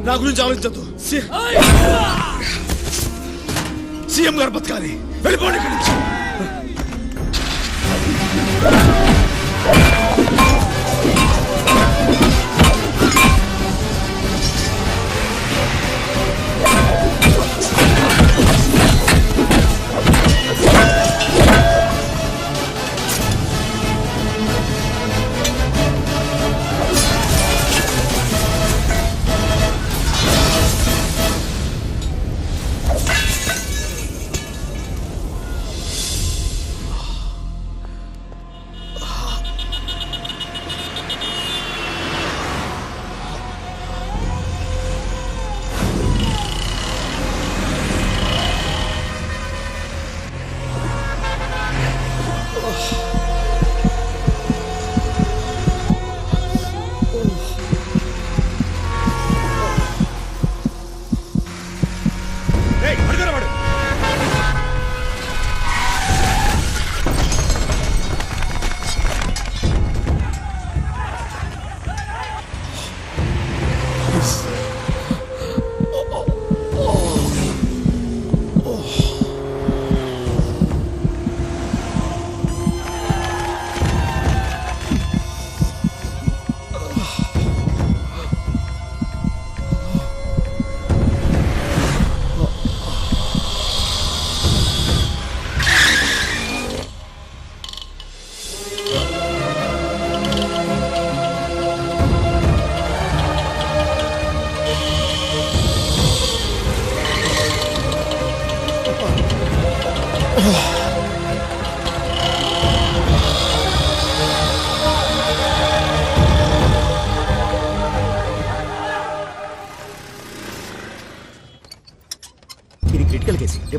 నా గురించి ఆలోచించద్దు. సీఎం గారు బతకాలి. వెళ్ళిపోండి ఇక్కడి నుంచి.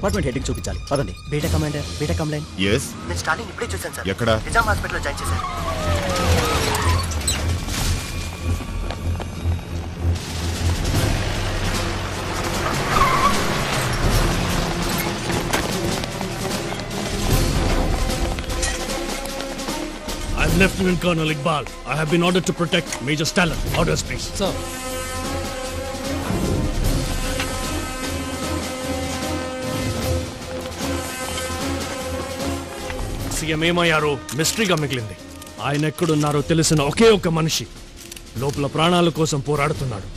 డిపార్ట్మెంట్ హెడ్కి చూపించాలి పదండి. Beta commander, beta complaint. Yes నేను స్టాలిన్ ఇప్పుడే చూశాను సార్. ఎక్కడ? నిజాం హాస్పిటల్లో జాయిన్ చేశారు. I'm Lieutenant Colonel Iqbal. I have been ordered to protect Major Stalin. Orders, please. Sir. CM ఏమయ్యారో మిస్టరీగా మిగిలింది. ఆయన ఎక్కడున్నారో తెలిసిన ఒకే ఒక మనిషి లోపల ప్రాణాల కోసం పోరాడుతున్నాడు.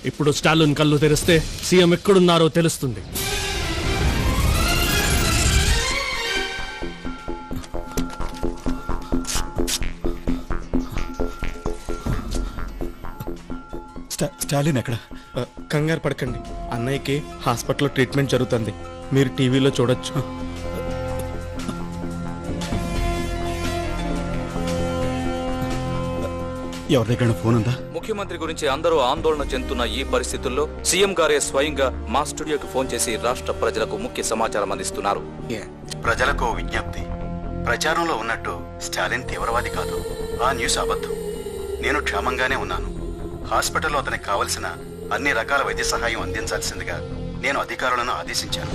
ఇప్పుడు స్టాలిన్ కళ్ళు తెరిస్తే సీఎం ఎక్కడున్నారో తెలుస్తుంది. స్టాలిన్ ఎక్కడ? కంగారు పడకండి, అన్నయ్యకి హాస్పిటల్లో ట్రీట్మెంట్ జరుగుతుంది, మీరు టీవీలో చూడొచ్చు. ఎవరి దగ్గర ఫోన్ ఉందా? ముఖ్యమంత్రి గురించి అందరూ ఆందోళన చెందుతున్న ఈ పరిస్థితుల్లో సీఎం గారే స్వయంగా మా స్టూడియోకి ఫోన్ చేసి రాష్ట్ర ప్రజలకు ముఖ్య సమాచారం అందిస్తున్నారు. ప్రజలకు విజ్ఞప్తి. ప్రచారంలో ఉన్నట్టు స్టాలిన్ తీవ్రవాది కాదు. ఆ న్యూస్ అబద్ధం. నేను క్షేమంగానే ఉన్నాను. హాస్పిటల్లో అతనికి కావలసిన అన్ని రకాల వైద్య సహాయం అందించాల్సిందిగా నేను అధికారులను ఆదేశించాను.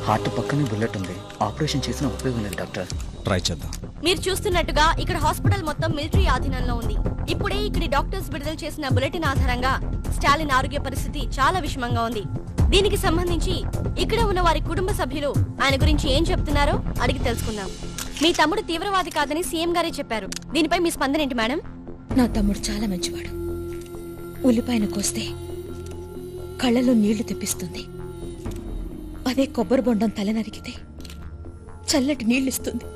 హార్ట్ పక్కనే బుల్లెట్ ఉంది. ఆపరేషన్ చేసిన ఉపయోగం లేదు డాక్టర్. ట్రై చేద్దాం. మీరు చూస్తున్నట్టుగా ఇక్కడ హాస్పిటల్ మొత్తం మిలిటరీ ఆధీనంలో ఉంది. ఇప్పుడే ఇక్కడి డాక్టర్స్ విడుదల చేసిన బులెటిన్ ఆధారంగా స్టాలిన్ ఆరోగ్య పరిస్థితి చాలా విషమంగా ఉంది. దీనికి సంబంధించి ఇక్కడ ఉన్న వారి కుటుంబ సభ్యులు ఆయన గురించి ఏం చెప్తున్నారో అడిగి తెలుసుకుందాం. మీ తమ్ముడు తీవ్రవాది కాదని సీఎం గారే చెప్పారు. దీనిపై మీ స్పందన ఏంటి మేడం? నా తమ్ముడు చాలా మంచివాడు. ఉల్లిపాయను కోస్తే కళ్ళలో నీళ్లు తెప్పిస్తుంది. అదే కొబ్బరి బొండం తల నరికితే చల్లటి నీళ్ళిస్తుంది.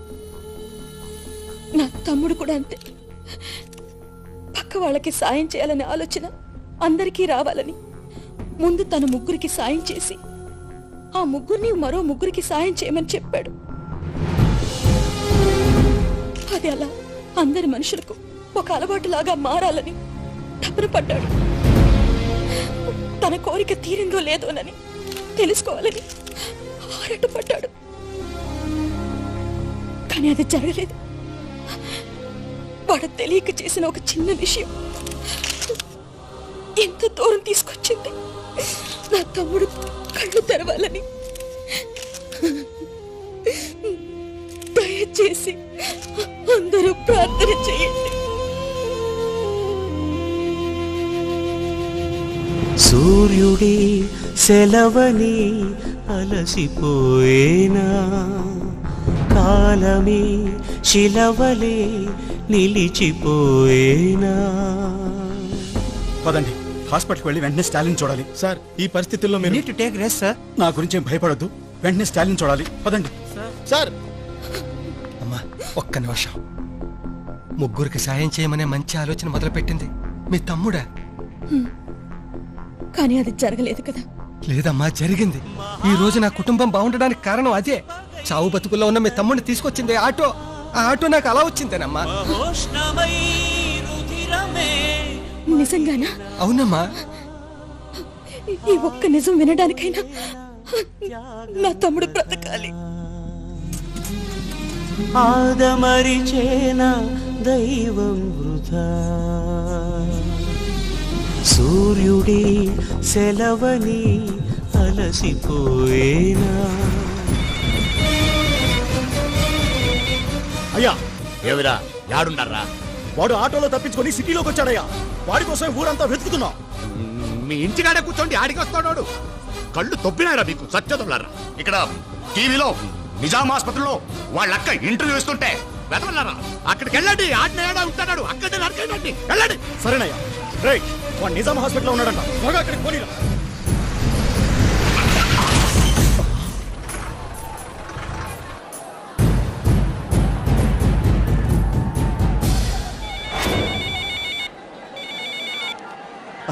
నా తమ్ముడు కూడా అంతే. పక్క వాళ్ళకి సాయం చేయాలనే ఆలోచన అందరికీ రావాలని ముందు తన ముగ్గురికి సాయం చేసి ఆ ముగ్గురిని మరో ముగ్గురికి సాయం చేయమని చెప్పాడు. అది అలా అందరి మనుషులకు ఒక అలవాటులాగా మారాలని తపన పడ్డాడు. తన కోరిక తీరిందో లేదోనని తెలుసుకోవాలని ఆరాటపడ్డాడు. కానీ అది జరగలేదు. వాడు తెలియక చేసిన ఒక చిన్న విషయం ఎంత దూరం తీసుకొచ్చింది. నా తమ్ముడు కళ్ళు తెరవాలని దయచేసి అందరూ ప్రార్థన చేయండి. సూర్యుడి సెలవని అలసిపోయేనా, కాలమే శిలవలే నిలిచిపోయేనా. పదండి, హాస్పిటల్కి వెళ్ళి వెంటనే స్టాలిన్ చూడాలి. సార్, ఈ పరిస్థితుల్లో మీరు టు టేక్ రెస్ట్ సార్. నా గురించి ఏం భయపడొద్దు. వెంటనే స్టాలిన్ చూడాలి. పదండి సార్. అమ్మా ఒక్క నిమిషం. ముగ్గురికి సాయం చేయమనే మంచి ఆలోచన మొదలుపెట్టింది మీ తమ్ముడా? కానీ అది జరగలేదు కదా. లేదమ్మా, జరిగింది. ఈ రోజు నా కుటుంబం బాగుండడానికి కారణం అదే. చావు బతుకుల్లో ఉన్న మీ తమ్ముడిని తీసుకొచ్చింది ఆటో. ఆ ఆటో నాకు అలా వచ్చిందేనమ్మా. నిజంగానా? అవునమ్మా. ఈ ఒక్క నిజం వినడానికైనా నా తమ్ముడు బ్రతకాలి. ఆదమరిచేన దైవం వృధా, సూర్యుడి సెలవని అలసిపోయేనా. అయ్యా ఏమిరా యాడున్నారా? వాడు ఆటోలో తప్పించుకొని సిటీలోకి వచ్చాడయ్యా. వాడి కోసం ఊరంతా వెతుకుతున్నాం. మీ ఇంటికాడే కూర్చోండి, ఆడికి వస్తాడు. కళ్ళు తొప్పినారా మీకు? సత్యదొల్లారా? ఇక్కడ టీవీలో నిజాం ఆసుపత్రిలో వాళ్ళ అక్క ఇంటర్వ్యూ ఇస్తుంటే వెతవల్లారా? అక్కడికి వెళ్ళండి, ఆడిన ఏడా ఉంటాడు, అక్కడే నరకండి, వెళ్ళండి. సరేనయ్యా. రేయ్, వాడు నిజాం హాస్పిటల్లో ఉన్నాడంట. త్వరగా అక్కడికి పోనీరా.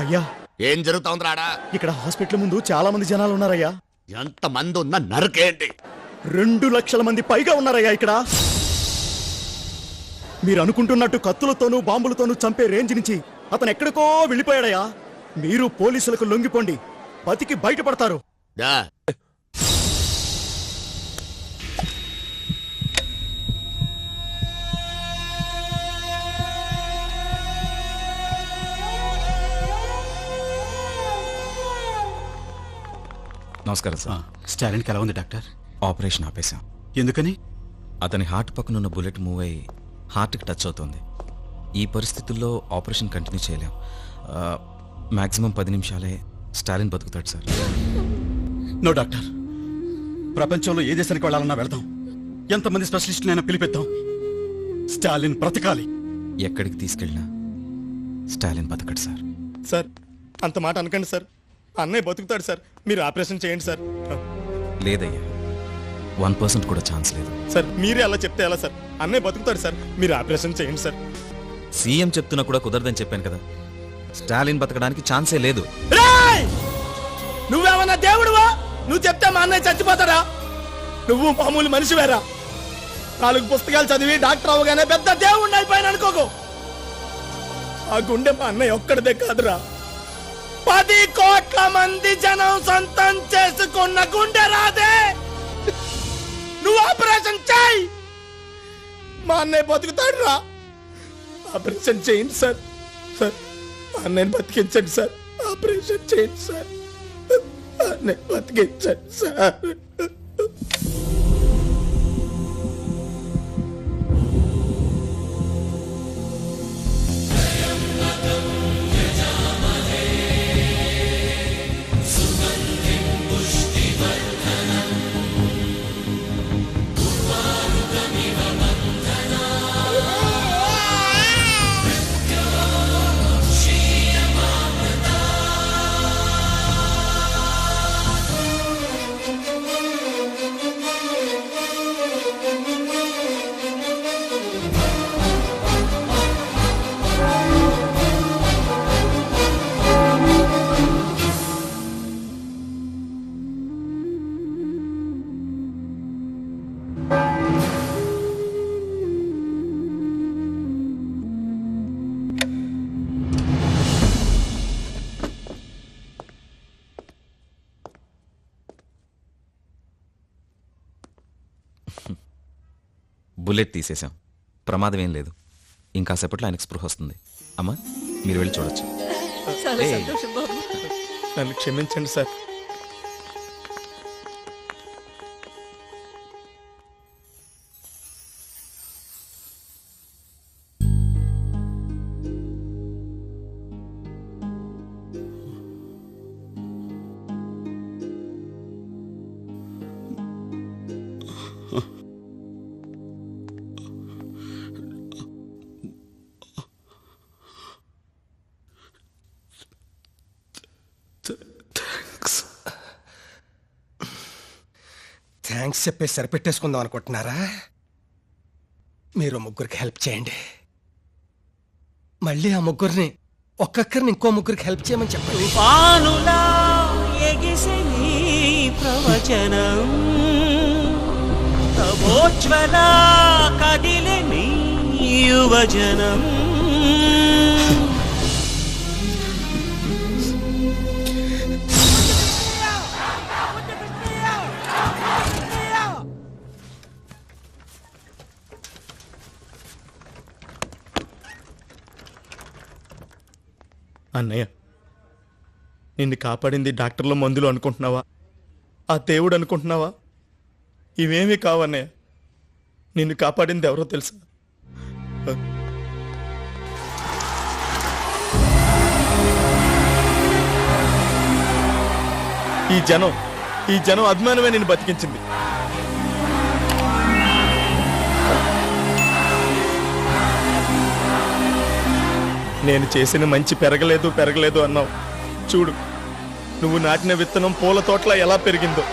అయ్యా, ఏం జరుగుతోంది రాడా? ఇక్కడ హాస్పిటల్ ముందు చాలా మంది జనాలు ఉన్నారయ్యా. ఎంత మంది ఉన్నా నరకేంటి? 2 లక్షల మంది పైగా ఉన్నారయ్యా ఇక్కడ. మీరు అనుకుంటున్నట్టు కత్తులతోనూ బాంబులతోనూ చంపే రేంజ్ నుంచి అతను ఎక్కడికో వెళ్ళిపోయాడయ్యా. మీరు పోలీసులకు లొంగిపోండి, బతికి బయటపడతారు. నమస్కారం సార్. స్టాలిన్కి ఎలా ఉంది డాక్టర్? ఆపరేషన్ ఆపేశాం. ఎందుకని? అతని హార్ట్ పక్కనున్న బుల్లెట్ మూవ్ అయ్యి హార్ట్కి టచ్ అవుతుంది. ఈ పరిస్థితుల్లో ఆపరేషన్ కంటిన్యూ చేయలేం. మ్యాక్సిమం 10 నిమిషాలే స్టాలిన్ బతుకుతాడు సార్. నో డాక్టర్, ప్రపంచంలో ఏ దేశానికి వెళ్ళాలన్నా వెళ్దాం, ఎంతమంది స్పెషలిస్టులైనా పిలిపిద్దాం. స్టాలిన్ బ్రతకాలి. ఎక్కడికి తీసుకెళ్ళినా స్టాలిన్ బతకడు సార్. సార్ అంత మాట అనకండి సార్, అన్నయ్య బతుకుతాడు సార్, మీరు ఆపరేషన్ చేయండి సార్. లేదయ్యా, 1% కూడా ఛాన్స్ లేదు. సార్ మీరే అలా చెప్తే ఎలా సార్? అన్నయ్య బతుకుతాడు సార్, మీరు ఆపరేషన్ చేయండి సార్. సీఎం చెప్తున్నా కూడా కుదరదని చెప్పాను కదా. స్టాలిన్ బతకడానికి ఛాన్సే లేదు. నువ్వేమన్నా దేవుడువా? నువ్వు చెప్తే మా అన్నయ్య చచ్చిపోతాడా? నువ్వు మామూలు మనిషివేరా. 4 పుస్తకాలు చదివి డాక్టర్ అవగానే పెద్ద దేవుడిని అయిపోయాను అనుకోకు. ఆ గుండె మా అన్నయ్య ఒక్కడిదే కాదురా, 10 కోట్ల మంది జనం సొంతం చేసుకున్న గుండె రాదే. నువ్వు ఆపరేషన్ చేయి, మా అన్నయ్య బతుకుతాడు రా. ఆపరేషన్ చేయండి సార్. సార్ అన్నయ్యని బతికించండి సార్, ఆపరేషన్ చేయండి సార్, అన్నయ్య బతికించండి సార్. బుల్లెట్ తీసేశాం, ప్రమాదం ఏం లేదు. ఇంకాసేపట్లో ఆయనకు స్పృహ వస్తుంది. అమ్మా మీరు వెళ్ళి చూడొచ్చు. చాలా సంతోషం బాబు. నన్ను క్షమించండి సార్. థ్యాంక్స్ చెప్పేసి సరిపెట్టేసుకుందాం అనుకుంటున్నారా? మీరు ముగ్గురికి హెల్ప్ చేయండి, మళ్ళీ ఆ ముగ్గురిని ఒక్కొక్కరిని ఇంకో ముగ్గురికి హెల్ప్ చేయమని చెప్పండి. పానులా ఎగిసే నీ ప్రవచనం, తమోజ్వల కదిలే నీ యువజనం. అన్నయ్య, నిన్ను కాపాడింది డాక్టర్ల మందులు అనుకుంటున్నావా, ఆ దేవుడు అనుకుంటున్నావా? ఇవేమీ కావన్నయ్య, నిన్ను కాపాడింది ఎవరో తెలుసా? ఈ జనం అభిమానమే నిన్ను బతికించింది. నేను చేసిన మంచి పెరగలేదు అన్నావు. చూడు, నువ్వు నాటిన విత్తనం పూల తోటలా ఎలా పెరిగిందో.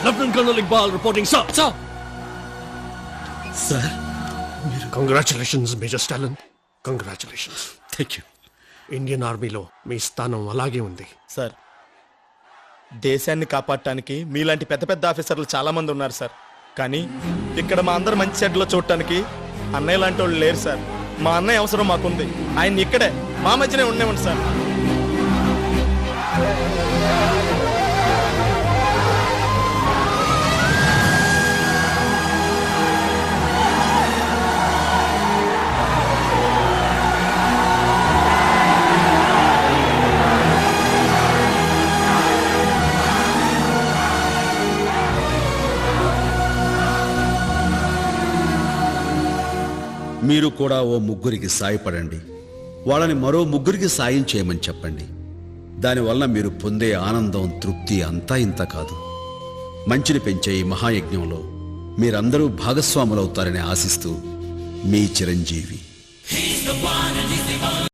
Lieutenant Colonel Iqbal reporting, sir. Sir, congratulations, Major Stalin. Congratulations. Thank you. Indian ఆర్మీలో మీ స్థానం అలాగే ఉంది. సార్, దేశాన్ని కాపాడటానికి మీలాంటి పెద్ద పెద్ద ఆఫీసర్లు చాలా మంది ఉన్నారు సార్. కానీ ఇక్కడ మా అందరు మంచి చెడ్లో చూడటానికి అన్నయ్య లాంటి వాళ్ళు లేరు సార్. మా అన్నయ్య అవసరం మాకుంది. ఆయన ఇక్కడే మా మధ్యనే ఉండేవండి సార్. మీరు కూడా ఓ ముగ్గురికి సాయపడండి. వాళ్ళని మరో ముగ్గురికి సాయం చేయమని చెప్పండి. దానివల్ల మీరు పొందే ఆనందం, తృప్తి అంతా ఇంత కాదు. మంచిని పెంచే ఈ మహాయజ్ఞంలో మీరందరూ భాగస్వాములవుతారని ఆశిస్తూ మీ చిరంజీవి.